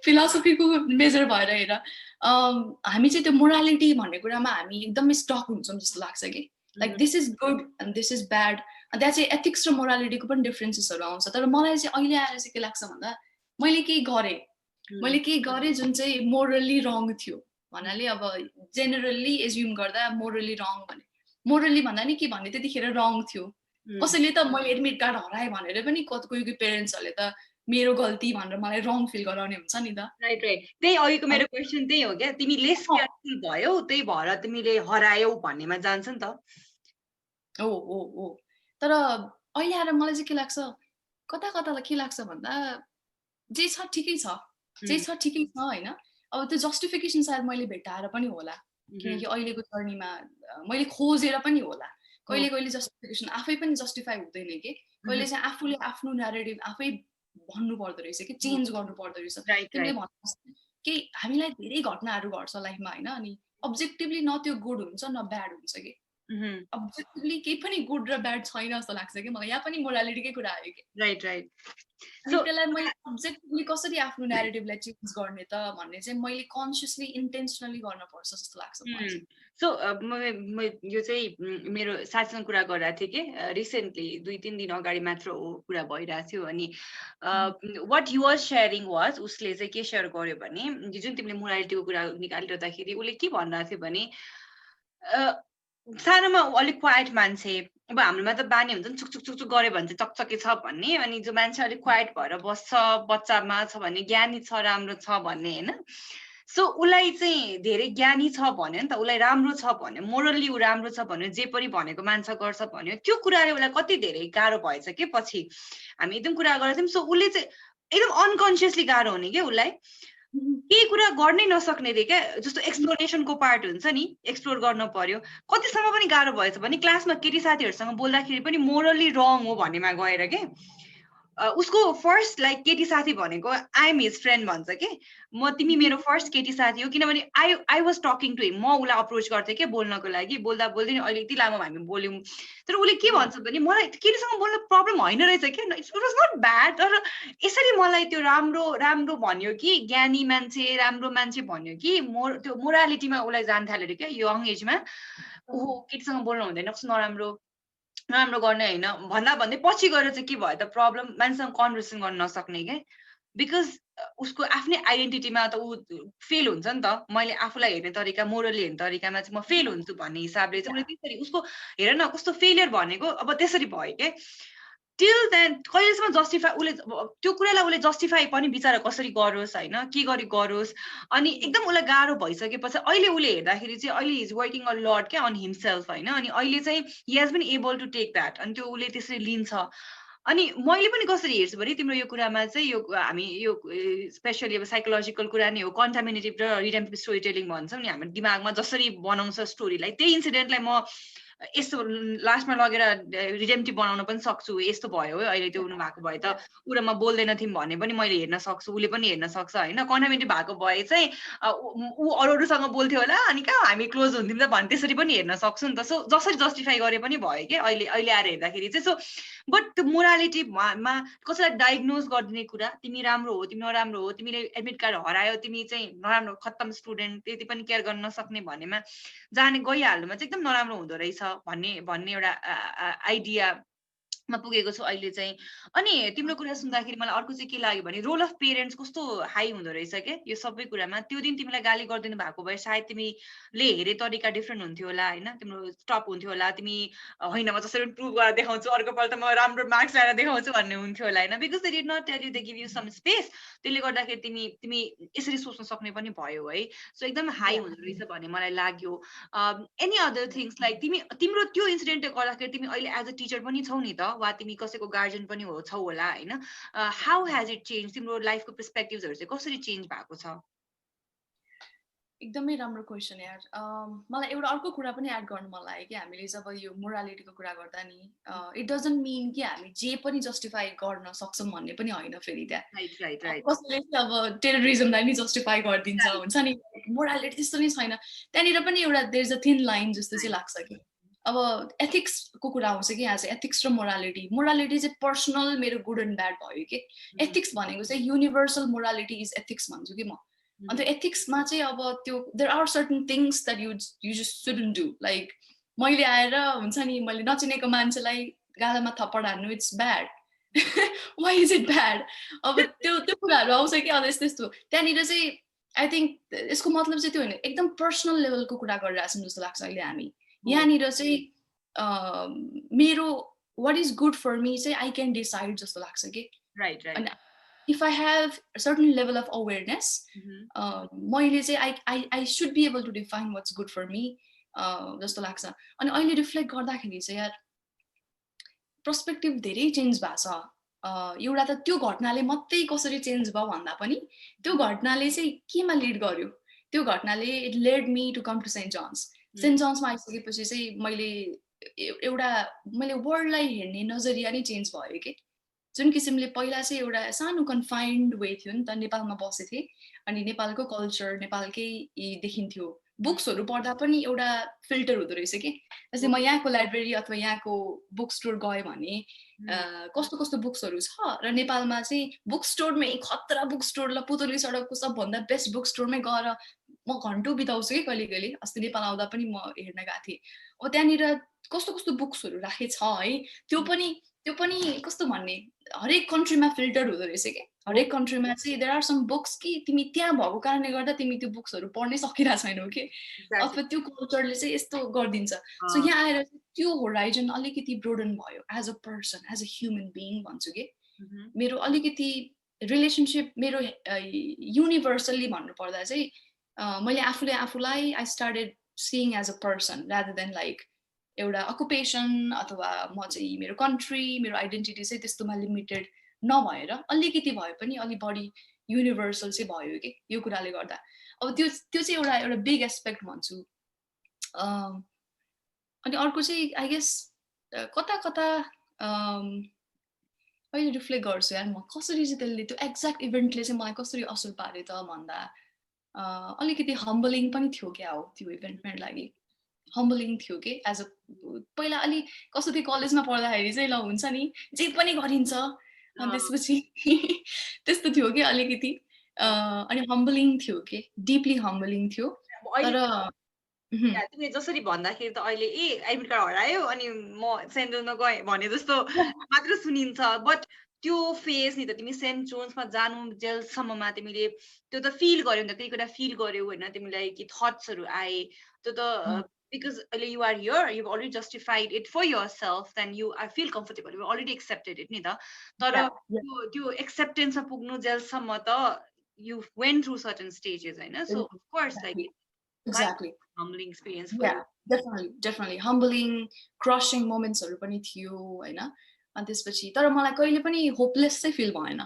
फिलोसफीको मेजर भएर हेर हामी चाहिँ त्यो मोरालिटी भन्ने कुरामा हामी एकदमै स्टक हुन्छौँ जस्तो लाग्छ कि like this is good and this is bad त्यहाँ चाहिँ एथिक्स र मोरालिटीको पनि डिफ्रेन्सेसहरू आउँछ तर मलाई चाहिँ अहिले आएर चाहिँ के लाग्छ भन्दा मैले केही गरेँ जुन चाहिँ मोरली रङ थियो भन्नाले अब जेनरली एज्युम गर्दा मोरली रङ भने मोरली भन्दा नि के भन्ने त्यतिखेर रङ थियो कसैले त मैले एडमिट कार्ड हराएँ भनेर पनि कोही पेरेन्ट्सहरूले त मेरो गल्ती भनेर मलाई रङ फिल गराउने हुन्छ नि त राइट राइट त्यही अघिको मेरो क्वेसन त्यही हो क्या तिमी लेस केयरफुल भयौ त्यही भएर तिमीले हरायौ भन्नेमा जान्छ नि त ओ तर अहिले आएर मलाई चाहिँ के लाग्छ कता के लाग्छ भन्दा जे छ ठिकै छ होइन अब त्यो जस्टिफिकेसन सायद मैले भेटाएर पनि होला किनकि अहिलेको जर्नीमा मैले खोजेर पनि होला कहिले जस्टिफिकेसन आफै पनि जस्टिफाई हुँदैन कि कहिले चाहिँ आफूले आफ्नो न्यारेटिभ आफै भन्नु पर्दो रहेछ कि चेन्ज गर्नु पर्दो रहेछ तिमीले भन्नु कि हामीलाई धेरै घटनाहरू घट्छ लाइफमा होइन अनि अब्जेक्टिभली न त्यो गुड हुन्छ न ब्याड हुन्छ कि अब्जेक्टिभली केही पनि गुड र ब्याड छैन जस्तो लाग्छ कि मलाई यहाँ पनि मोरालिटीकै कुरा आयो कि राइट त्यसलाई मैले अब्जेक्टिभली कसरी आफ्नो न्यारेटिभलाई चेन्ज गर्ने त भन्ने चाहिँ मैले कन्सियसली इन्टेन्सनली गर्न पर्छ जस्तो लाग्छ सो यो चाहिँ मेरो साथीसँग कुरा गरिरहेको थिएँ कि रिसेन्टली 2-3 दिन अगाडि मात्र कुरा भइरहेको थियो अनि what you are sharing was उसले चाहिँ के सेयर गर्यो भने जुन तिमीले मोरालिटीको कुरा निकालिरहँदाखेरि उसले के भनिरहेको थियो भने सानोमा अलिक क्वाइट मान्छे अब हाम्रोमा त बानी हुन्छ नि चुक गऱ्यो भने चाहिँ चकचके छ भन्ने अनि जो मान्छे अलिक क्वाइट भएर बस्छ बच्चामा छ भने ज्ञानी छ राम्रो छ भन्ने होइन सो उसलाई चाहिँ धेरै ज्ञानी छ भन्यो नि त उसलाई राम्रो छ भन्यो मोरली ऊ राम्रो छ भन्यो जे पनि भनेको मान्छे गर्छ भन्यो त्यो कुराले उसलाई कति धेरै गाह्रो भएछ कि पछि हामी एकदम कुरा गरेको थियौँ सो उसले चाहिँ एकदम अनकन्सियसली गाह्रो हुने क्या उसलाई केही कुरा गर्नै नसक्ने रे क्या जस्तो एक्सप्लोरेसनको पार्ट हुन्छ नि एक्सप्लोर गर्न पर्यो कतिसम्म पनि गाह्रो भएछ भने क्लासमा केटी साथीहरूसँग बोल्दाखेरि पनि मोरली रङ हो भन्नेमा गएर के उसको फर्स्ट लाइक केटी साथी भनेको आई एम हिज फ्रेन्ड भन्छ कि म तिमी मेरो फर्स्ट केटी साथी हो किनभने आई वाज टकिङ टु हिम म उसलाई अप्रोच गर्थेँ कि बोल्नको लागि बोल्दा बोल्दै अहिले यति लामो हामी बोल्यौँ तर उसले के भन्छ भने मलाई केटीसँग बोल्न प्रब्लम होइन रहेछ कि इट वाज नट ब्याड तर यसरी मलाई त्यो राम्रो भन्यो कि ज्ञानी मान्छे राम्रो मान्छे भन्यो कि त्यो मोरालिटीमा उसलाई जान थाल्यो अरे क्या यङ एजमा ऊ केटीसँग बोल्नु हुँदैन कस्तो नराम्रो गर्ने होइन भन्दै पछि गएर चाहिँ के भयो त प्रब्लम मान्छेसँग कन्भर्सेसन गर्न नसक्ने क्या बिकज उसको आफ्नै आइडेन्टिटीमा त ऊ फेल हुन्छ नि त मैले आफूलाई हेर्ने तरिका मोरली हेर्ने तरिकामा चाहिँ म फेल हुन्छु भन्ने हिसाबले चाहिँ उसले त्यसरी उसको हेर न कस्तो फेलियर भनेको अब त्यसरी भयो क्या टिल देन कहिलेसम्म जस्टिफाई उसले त्यो कुरालाई उसले जस्टिफाई पनि बिचरा कसरी गरोस् होइन के गरी गरोस् अनि एकदम उसलाई गाह्रो भइसकेपछि अहिले उसले हेर्दाखेरि चाहिँ अहिले इज वर्किङ अ लट क्या अन हिमसेल्फ होइन अनि अहिले चाहिँ he has been able to take that अनि त्यो उसले त्यसरी लिन्छ अनि मैले पनि कसरी हेर्छु भने तिम्रो यो कुरामा चाहिँ यो हामी यो स्पेसली अब साइकोलोजिकल कुरा नै हो कन्टामिनेटिभ र रिडेम्पटिभ स्टोरी टेलिङ भन्छौँ नि हाम्रो दिमागमा जसरी बनाउँछ स्टोरीलाई त्यही इन्सिडेन्टलाई म यस्तो लास्टमा लगेर रिडेम्पटिभ बनाउन पनि सक्छु यस्तो भयो है अहिले त्यो हुनु भएको भए त ऊ र म बोल्दैन थियौँ भन्ने पनि मैले हेर्न सक्छु उसले पनि हेर्न सक्छ होइन कन्टामिनेटिभ भएको भए चाहिँ ऊ अरूसँग बोल्थ्यो होला अनि कहाँ हामी क्लोज हुन्थ्यौँ त भने त्यसरी पनि हेर्न सक्छु नि त सो जसरी जस्टिफाई गरे पनि भयो कि अहिले आएर हेर्दाखेरि चाहिँ सो बट त्यो मोरालिटीमा कसैलाई डायग्नोज गरिदिने कुरा तिमी राम्रो हो तिमी नराम्रो हो तिमीले एडमिट कार्ड हरायो तिमी चाहिँ नराम्रो खत्तम स्टुडेन्ट त्यति पनि केयर गर्न नसक्ने भन्नेमा जाने गइहाल्नुमा चाहिँ एकदम नराम्रो हुँदो रहेछ भन्ने एउटा आइडियामा पुगेको छु अहिले चाहिँ अनि तिम्रो कुरा सुन्दाखेरि मलाई अर्को चाहिँ के लाग्यो भने रोल अफ पेरेन्ट्स कस्तो हाई हुँदो रहेछ क्या यो सबै कुरामा त्यो दिन तिमीलाई गाली गरिदिनु भएको भए सायद तिमीले हेरे तरिका डिफ्रेन्ट हुन्थ्यो होला होइन तिम्रो स्टप हुन्थ्यो होला तिमी होइन म जसरी प्रुभ गरेर देखाउँछु अर्कोपल्ट म राम्रो मार्क्स ल्याएर देखाउँछु भन्ने हुन्थ्यो होला होइन because they did not tell you they give you some space त्यसले गर्दाखेरि तिमी यसरी सोच्न सक्ने पनि भयो है सो एकदम हाई हुँदो रहेछ भन्ने मलाई लाग्यो एनी अदर थिङ्स लाइक तिम्रो त्यो इन्सिडेन्टले गर्दाखेरि तिमी अहिले एज अ टिचर पनि छौ नि त वा तिमी कसैको गार्जियन पनि छौ होला होइन हाउ हेज इट चेन्ज तिम्रो लाइफको पर्सपेक्टिभ्सहरू चाहिँ कसरी चेन्ज भएको छ एकदमै राम्रो क्वेसन यार। मलाई एउटा अर्को कुरा पनि एड गर्नु मन लाग्यो कि हामीले जब यो मोरालिटीको कुरा गर्दा नि इट डजन्ट मिन कि हामी जे पनि जस्टिफाई गर्न सक्छौँ भन्ने पनि होइन फेरि त्यहाँ। कसैले चाहिँ अब टेररिजमलाई नि जस्टिफाई गरिदिन्छ हुन्छ नि, मोरालिटी त्यस्तो नै छैन त्यहाँनिर पनि एउटा there is a thin line जस्तो चाहिँ लाग्छ कि। अब एथिक्सको कुरा आउँछ कि यहाँ चाहिँ एथिक्स र मोरालिटी चाहिँ पर्सनल मेरो गुड एन्ड ब्याड भयो कि। एथिक्स भनेको चाहिँ युनिभर्सल मोरालिटी इज एथिक्स भन्छु कि म। अन्त एथिक्समा चाहिँ अब त्यो there are certain things that you just shouldn't do. Like मैले आएर हुन्छ नि मैले नचिनेको मान्छेलाई गालामा थप्पड हान्नु it's bad. Why is it bad? अब त्यो कुराहरू आउँछ कि अब यस्तो यस्तो त्यहाँनिर चाहिँ आई थिङ्क यसको मतलब चाहिँ त्यो होइन, एकदम पर्सनल लेभलको कुरा गरिरहेको छौँ जस्तो लाग्छ अहिले हामी। यहाँनिर चाहिँ मेरो what is good for me चाहिँ आई क्यान डिसाइड जस्तो लाग्छ कि। Right. if I have a certain level of awareness, मैले चाहिँ I should be able to define what's good for me जस्तो लाग्छ। अनि अहिले रिफ्लेक्ट गर्दाखेरि चाहिँ यार पर्सपेक्टिभ धेरै चेन्ज भएको छ। एउटा त त्यो घटनाले मात्रै कसरी चेन्ज भयो भन्दा पनि त्यो घटनाले चाहिँ केमा लिड गर्यो, त्यो घटनाले it led me to come to Saint John's. सेन्ट जन्समा आइसकेपछि चाहिँ मैले वर्ल्डलाई हेर्ने नजरिया नै चेन्ज भयो कि। जुन किसिमले पहिला चाहिँ एउटा सानो कन्फाइन्ड वे थियो नि त, नेपालमा बसेको थिएँ अनि नेपालको कल्चर नेपालकै देखिन्थ्यो। बुक्सहरू पढ्दा पनि एउटा फिल्टर हुँदो रहेछ कि। जस्तै म यहाँको लाइब्रेरी अथवा यहाँको बुक स्टोर गएँ भने कस्तो कस्तो बुक्सहरू छ र नेपालमा चाहिँ बुक स्टोरमै खतरा बुक स्टोर ल पुतली सडकको सबभन्दा बेस्ट बुक स्टोरमै गएर म घन्टौँ बिताउँछु कि कहिले कहिले। अस्ति नेपाल आउँदा पनि म हेर्न गएको थिएँ। अब त्यहाँनिर कस्तो कस्तो बुक्सहरू राखेको छ है, त्यो पनि कस्तो भन्ने हरेक कन्ट्रीमा फिल्टर हुँदो रहेछ कि। हरेक कन्ट्रीमा चाहिँ देयर आर सम बुक्स कि तिमी त्यहाँ भएको कारणले गर्दा तिमी त्यो बुक्सहरू पढ्नै सकिरहेको छैनौ कि, अथवा त्यो कल्चरले चाहिँ यस्तो गरिदिन्छ। सो यहाँ आएर त्यो होराइजन अलिकति ब्रोडन भयो as a person, as a human being भन्छु कि। मेरो अलिकति रिलेसनसिप मेरो युनिभर्सल्ली भन्नुपर्दा चाहिँ मैले आफूले आफूलाई I started seeing as a person rather than like एउटा अकुपेसन अथवा म चाहिँ मेरो कन्ट्री मेरो आइडेन्टिटी चाहिँ त्यस्तोमा लिमिटेड नभएर अलिकति भए पनि अलि बढी युनिभर्सल चाहिँ भयो कि यो कुराले गर्दा। अब त्यो चाहिँ एउटा बिग एस्पेक्ट भन्छु। अनि अर्को चाहिँ आई गेस कता अहिले रिफ्लेक्ट गर्छु यार म कसरी चाहिँ त्यसले त्यो एक्ज्याक्ट इभेन्टले चाहिँ मलाई कसरी असर पार्यो त भन्दा अलिकति हम्बलिङ पनि थियो क्या हो त्यो इभेन्ट मेरो लागि। हम्बलिङ थियो कि एज अ पहिला अलि कस्तो थियो कलेजमा पढ्दाखेरि चाहिँ ल हुन्छ नि जे पनि गरिन्छ अनि त्यसपछि त्यस्तो थियो कि अलिकति अनि हम्बलिङ थियो कि डिपली हम्बलिङ थियो। तर तिमीले जसरी भन्दाखेरि त अहिले एडमिट कार्ड हरायो अनि म सेन्ट जोन्समा गएँ भने जस्तो मात्र सुनिन्छ। बट त्यो फेज नि त तिमी सेन्ट जोन्समा जानु जेलसम्ममा तिमीले त्यो त फिल गर्यौ नि त, केही कुरा फिल गर्यौ होइन, तिमीलाई कि थट्सहरू आए त्यो त because you are here, you've already justified it for yourself, then you I feel comfortable, you already accepted it ni ta. Tara त्यो acceptance ma pugnu जेलसम्म त you went through certain stages, होइन? So of course like exactly humbling experience for you. Definitely humbling crushing moments haru pani थियो हैन। अनि त्यसपछि तर मलाई कहिले पनि होपलेस चाहिँ फिल भएन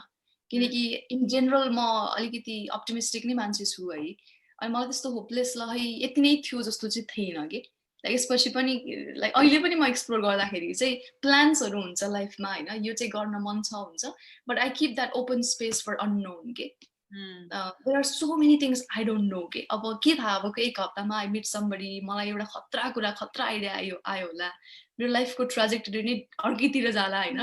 किनकि इन जेनरल म अलिकति अप्टिमिस्टिक नै मान्छे छु है। अनि मलाई त्यस्तो होपलेस ल है यति नै थियो जस्तो चाहिँ थिएन कि। लाइक यसपछि पनि लाइक अहिले पनि म एक्सप्लोर गर्दाखेरि चाहिँ प्लान्सहरू हुन्छ लाइफमा होइन, यो चाहिँ गर्न मन छ हुन्छ, but I keep that open space for unknown के। There are so many things I don't know के। अब के थाहा अबको एक हप्तामा आई मिट समबडी, मलाई एउटा खतरा आइडिया आयो होला, मेरो लाइफको ट्राजेक्टरी नै अर्कैतिर जाला होइन।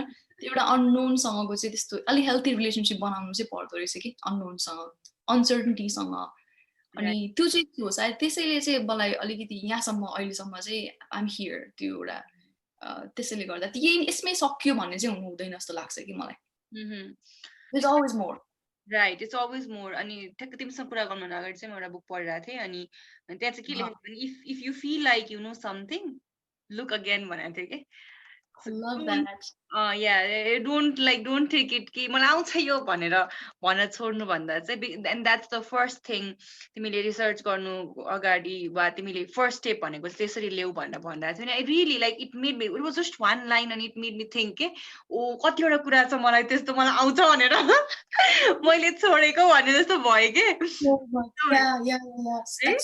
एउटा अननोनसँगको चाहिँ त्यस्तो अलिक हेल्थी रिलेसनसिप बनाउनु चाहिँ पर्दो रहेछ कि अननोनसँग, अनसर्टनिटीसँग। अनि त्यो चाहिँ थियो सायद त्यसैले चाहिँ मलाई अलिकति यहाँसम्म अहिलेसम्म चाहिँ आइम हियर त्यो एउटा त्यसैले गर्दा यही यसमै सक्यो भन्ने चाहिँ हुनु हुँदैन जस्तो लाग्छ कि मलाई। There's always more. Right, it's always more. अनि ठ्याक्क तिमीसँग कुरा गर्नु अगाडि चाहिँ म एउटा बुक पढिरहेको थिएँ अनि त्यहाँ चाहिँ के लेखेको भने if you feel like you know something look again भनेको थियो कि। I love that. Don't take it कि मलाई आउँछ यो भनेर भन्न छोड्नु भन्दा चाहिँ and that's the first thing तिमीले रिसर्च गर्नु अगाडि वा तिमीले फर्स्ट स्टेप भनेको चाहिँ त्यसरी ल्याऊ भनेर भन्दा थियो नि I really like it made me it was just one line and it made me think के ओ कतिवटा कुरा छ मलाई त्यस्तो मलाई आउँछ भनेर मैले छोडेको भने जस्तो भयो के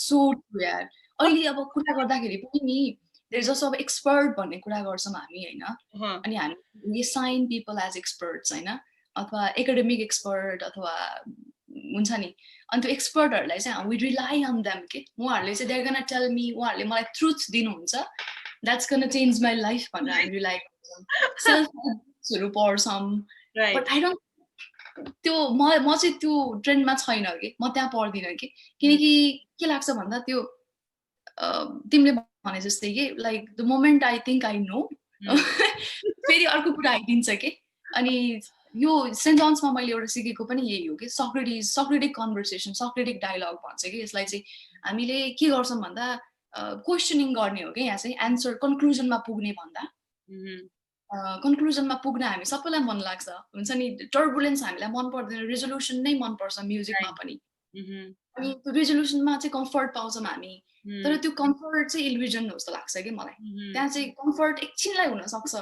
सो ट्रु यार अहिले अब कुरा गर्दाखेरि पनि नि देयर इज अल्सो एक्सपर्ट भन्ने कुरा गर्छौँ हामी हैन अनि हामी we sign people as experts हैन अथवा एकाडेमिक एक्सपर्ट अथवा हुन्छ नि अनि त्यो एक्सपर्टहरूलाई चाहिँ वी रिलाइ अन देम के उहाँहरूले चाहिँ देयर गोना टेल मी उहाँहरूले मलाई ट्रुथ दिनुहुन्छ that's gonna change my life भनेर हामी रिलाइ गर्छौँ सेल्फहरू पढ्छौँ बट आई डोन्ट त्यो म चाहिँ त्यो ट्रेन्डमा छैन कि म त्यहाँ पढ्दिनँ कि किनकि के लाग्छ भन्दा त्यो तिमीले भने जस्तै के like the moment I think I know फेरि अर्को कुरा आइदिन्छ कि अनि यो सेन्ट जन्समा मैले एउटा सिकेको पनि यही हो कि सक्रेटिक कन्भर्सेसन सक्रेटिक डायलग भन्छ कि यसलाई चाहिँ हामीले के गर्छौँ भन्दा क्वेसनिङ गर्ने हो कि यहाँ चाहिँ एन्सर कन्क्लुजनमा पुग्ने भन्दा कन्क्लुजनमा पुग्न हामी सबैलाई मन लाग्छ हुन्छ नि टर्बुलेन्स हामीलाई मन पर्दैन रेजोल्युसन नै मनपर्छ म्युजिकमा पनि अनि त्यो रेजोल्युसनमा चाहिँ कम्फर्ट पाउँछौँ हामी तर त्यो कम्फर्ट चाहिँ इल्युजन जस्तो लाग्छ कि मलाई त्यहाँ चाहिँ कम्फर्ट एकछिनलाई हुनसक्छ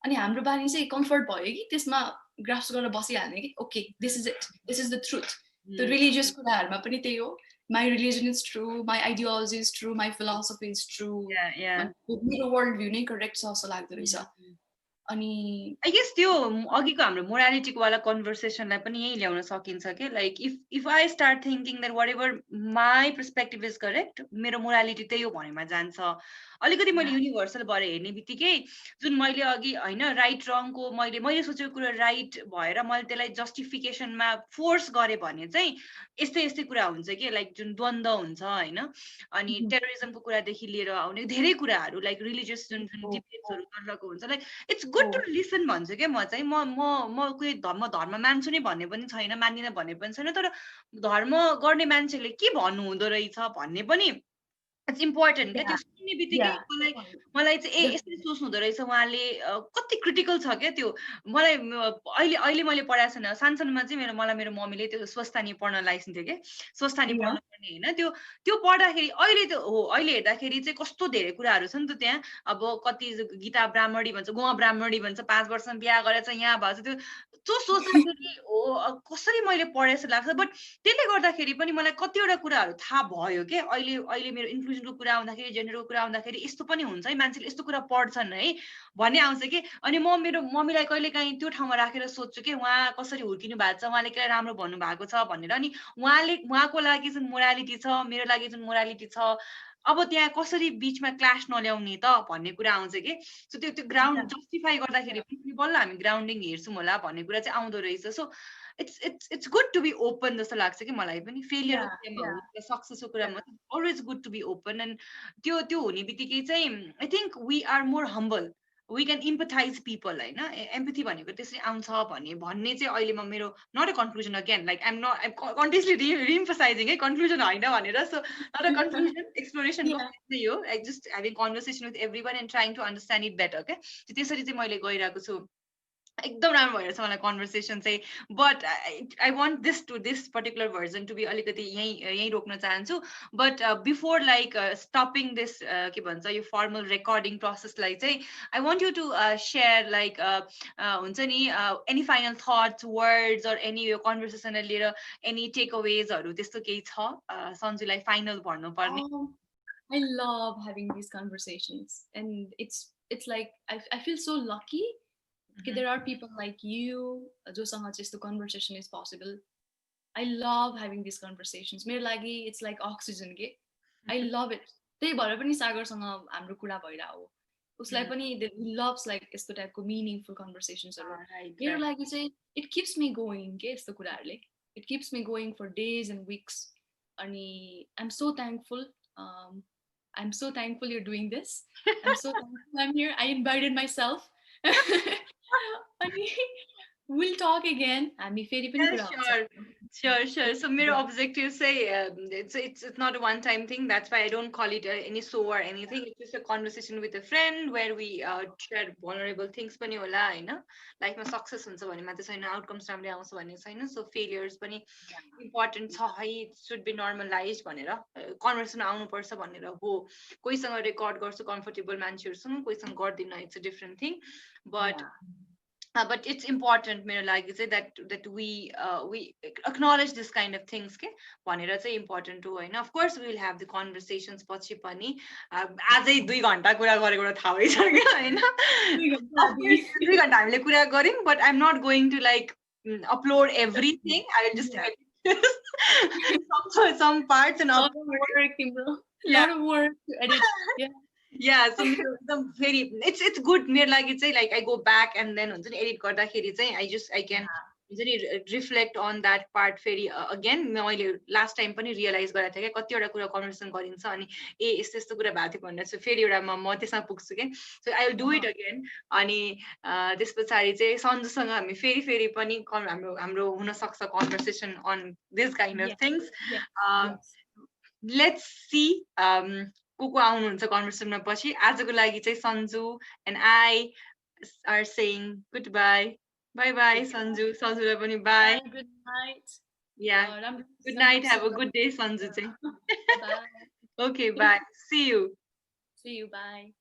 अनि हाम्रो बानी चाहिँ कम्फर्ट भयो कि त्यसमा ग्राफ्स गरेर बसिहाल्ने कि okay this is it this is the truth त्यो रिलिजियस कुराहरूमा पनि त्यही हो my religion is true my ideology is true my philosophy is true मेरो वर्ल्ड भ्यू नै करेक्ट छ जस्तो लाग्दो रहेछ अनि आई गेस त्यो अघिको हाम्रो मोरालिटीको वाला कन्भर्सेसनलाई पनि यही ल्याउन सकिन्छ कि like if I start thinking that whatever my perspective is correct मेरो मोरालिटी त्यही हो भनेमा जान्छ अलिकति मैले युनिभर्सल भएर हेर्ने बित्तिकै जुन मैले अघि होइन राइट रङको मैले सोचेको कुरा राइट भएर मैले त्यसलाई जस्टिफिकेसनमा फोर्स गरेँ भने चाहिँ यस्तै यस्तै कुरा हुन्छ कि लाइक जुन द्वन्द्व हुन्छ होइन अनि टेरोरिजमको कुरादेखि लिएर आउने धेरै कुराहरू लाइक रिलिजियस जुन डिबेट्सहरू गरिरहेको हुन्छ like it's good to listen भन्छु क्या म चाहिँ म कोही धर्म मान्छु नै भन्ने पनि छैन मान्दिनँ भन्ने पनि छैन तर धर्म गर्ने मान्छेले के भन्नु हुँदो रहेछ भन्ने पनि इट्स इम्पोर्टेन्ट क्या त्यो सुन्ने बित्तिकै मलाई चाहिँ यस्तै सोच्नु हुँदो रहेछ उहाँले कति क्रिटिकल छ क्या त्यो मलाई अहिले मैले पढाएको छैन सानसानोमा चाहिँ मलाई मेरो मम्मीले त्यो स्वस्थानी पढ्न लगाइदिन्थ्यो कि स्वस्थानी पढ्नु पर्ने होइन त्यो पढ्दाखेरि अहिले हेर्दाखेरि चाहिँ कस्तो धेरै कुराहरू छ नि त त्यहाँ अब कति गीता ब्राह्मणी भन्छ गुवा ब्राह्मणी भन्छ 5 वर्षमा बिहा गरेर चाहिँ यहाँ भएको छ त्यो सोच्दाखेरि हो कसरी मैले पढे जस्तो लाग्छ बट त्यसले गर्दाखेरि पनि मलाई कतिवटा कुराहरू थाहा भयो कि अहिले मेरो इन्क्लुजनको कुरा आउँदाखेरि जेन्डरको कुरा आउँदाखेरि यस्तो पनि हुन्छ है मान्छेले यस्तो कुरा पढ्छन् है भन्ने आउँछ कि अनि म मेरो मम्मीलाई कहिलेकाहीँ त्यो ठाउँमा राखेर सोध्छु कि उहाँ कसरी हुर्किनु भएको छ उहाँले के राम्रो भन्नुभएको छ भनेर अनि उहाँको लागि जुन मोरालिटी छ मेरो लागि जुन मोरालिटी छ अब त्यहाँ कसरी बिचमा क्लास नल्याउने त भन्ने कुरा आउँछ कि सो त्यो ग्राउन्ड जस्टिफाई गर्दाखेरि पनि बल्ल हामी ग्राउन्डिङ हेर्छौँ होला भन्ने कुरा चाहिँ आउँदो रहेछ so it's good to be open जस्तो लाग्छ कि मलाई पनि फेलियर सक्सेसको कुरामा always good to be open and त्यो हुने बित्तिकै चाहिँ I think we are more humble we can empathize people होइन एम्पथी भनेको त्यसरी आउँछ भन्ने चाहिँ अहिले म मेरो not a conclusion again like I'm continuously re-emphasizing है conclusion होइन भनेर so not a conclusion exploration नै हो like just having conversation with everyone and trying to understand it better okay त्यसरी चाहिँ मैले गइरहेको छु एकदम राम्रो भइरहेछ मलाई कन्भर्सेसन चाहिँ but I want this particular version to be अलिकति यहीँ रोक्न चाहन्छु but before like stopping this के भन्छ यो फर्मल रेकर्डिङ प्रोसेसलाई चाहिँ I want you to share like हुन्छ नि any final thoughts words or any यो कन्भर्सेसनलाई लिएर एनी टेक अवेजहरू त्यस्तो केही छ सन्जुलाई फाइनल भन्नुपर्ने I love having these conversations and it's like I feel so lucky okay, there are people like you joसँग चाहिँ यस्तो conversation is possible. I love having these conversations. मेरो लागि it's like oxygen के I love it. त्यही भएर पनि सागरसँग हाम्रो कुरा भइरहेको हो उसलाई पनि he loves like यस्तो टाइपको meaningful conversations मेरो लागि चाहिँ it keeps me going के यस्तो कुराहरूले it keeps me going for days and weeks अनि I'm so thankful I'm so thankful you're doing this. I'm so thankful I'm here. I invited myself. We'll talk again. हामी फेरि पनि कुरा हुन्छ. Sure. So my objective say it's not a one-time thing. That's why I don't call it any show or anything. It's just a conversation with a friend where we share vulnerable things पनि होला हैन. Life मा success हुन्छ भन्ने मात्र छैन, outcomes राम्रै आउँछ भन्ने छैन. So failures पनि important छ है, it should be normalized भनेर conversation आउनु पर्छ भनेर हो. कोहीसँग रेकर्ड गर्छु comfortable मान्छेहरुसँग, कोहीसँग गर्दिन, it's a different thing. But it's important मेरो लागि चाहिँ that we acknowledge this kind of things के भनेर चाहिँ important हो हैन. Of course we will have the conversations पछि पनि आजै 2 घण्टा कुरा गरेको थाहा भइसक्यो हैन. 2 घण्टा हामीले कुरा गर्यौं, but I'm not going to like upload everything. I will just some parts and lot of work to edit. Yeah, so very it's good. मेरो लागि चाहिँ like I go back and then हुन्छ नि edit गर्दाखेरि चाहिँ I can reflect on that part फेरि again मैले last time पनि realize गरेको थिएँ के कतिवटा कुरा conversation गरिन्छ अनि यस्तो यस्तो कुरा भएको थियो भनेर चाहिँ फेरि एउटा म त्यसमा पुग्छु के. So I will do it again. अनि त्यसपछि चाहिँ सन्जुसँग हामी फेरि पनि हाम्रो हुन सक्छ conversation on this kind of things. Let's see को आउनुहुन्छ कन्भर्सेसनमा पछि. आजको लागि चाहिँ Sanju and I are saying goodbye. Bye Sanju. सन्जुलाई पनि bye. Good night. Yeah. Good night. Have a good day Sanju चाहिँ. Okay, bye. See you. Bye.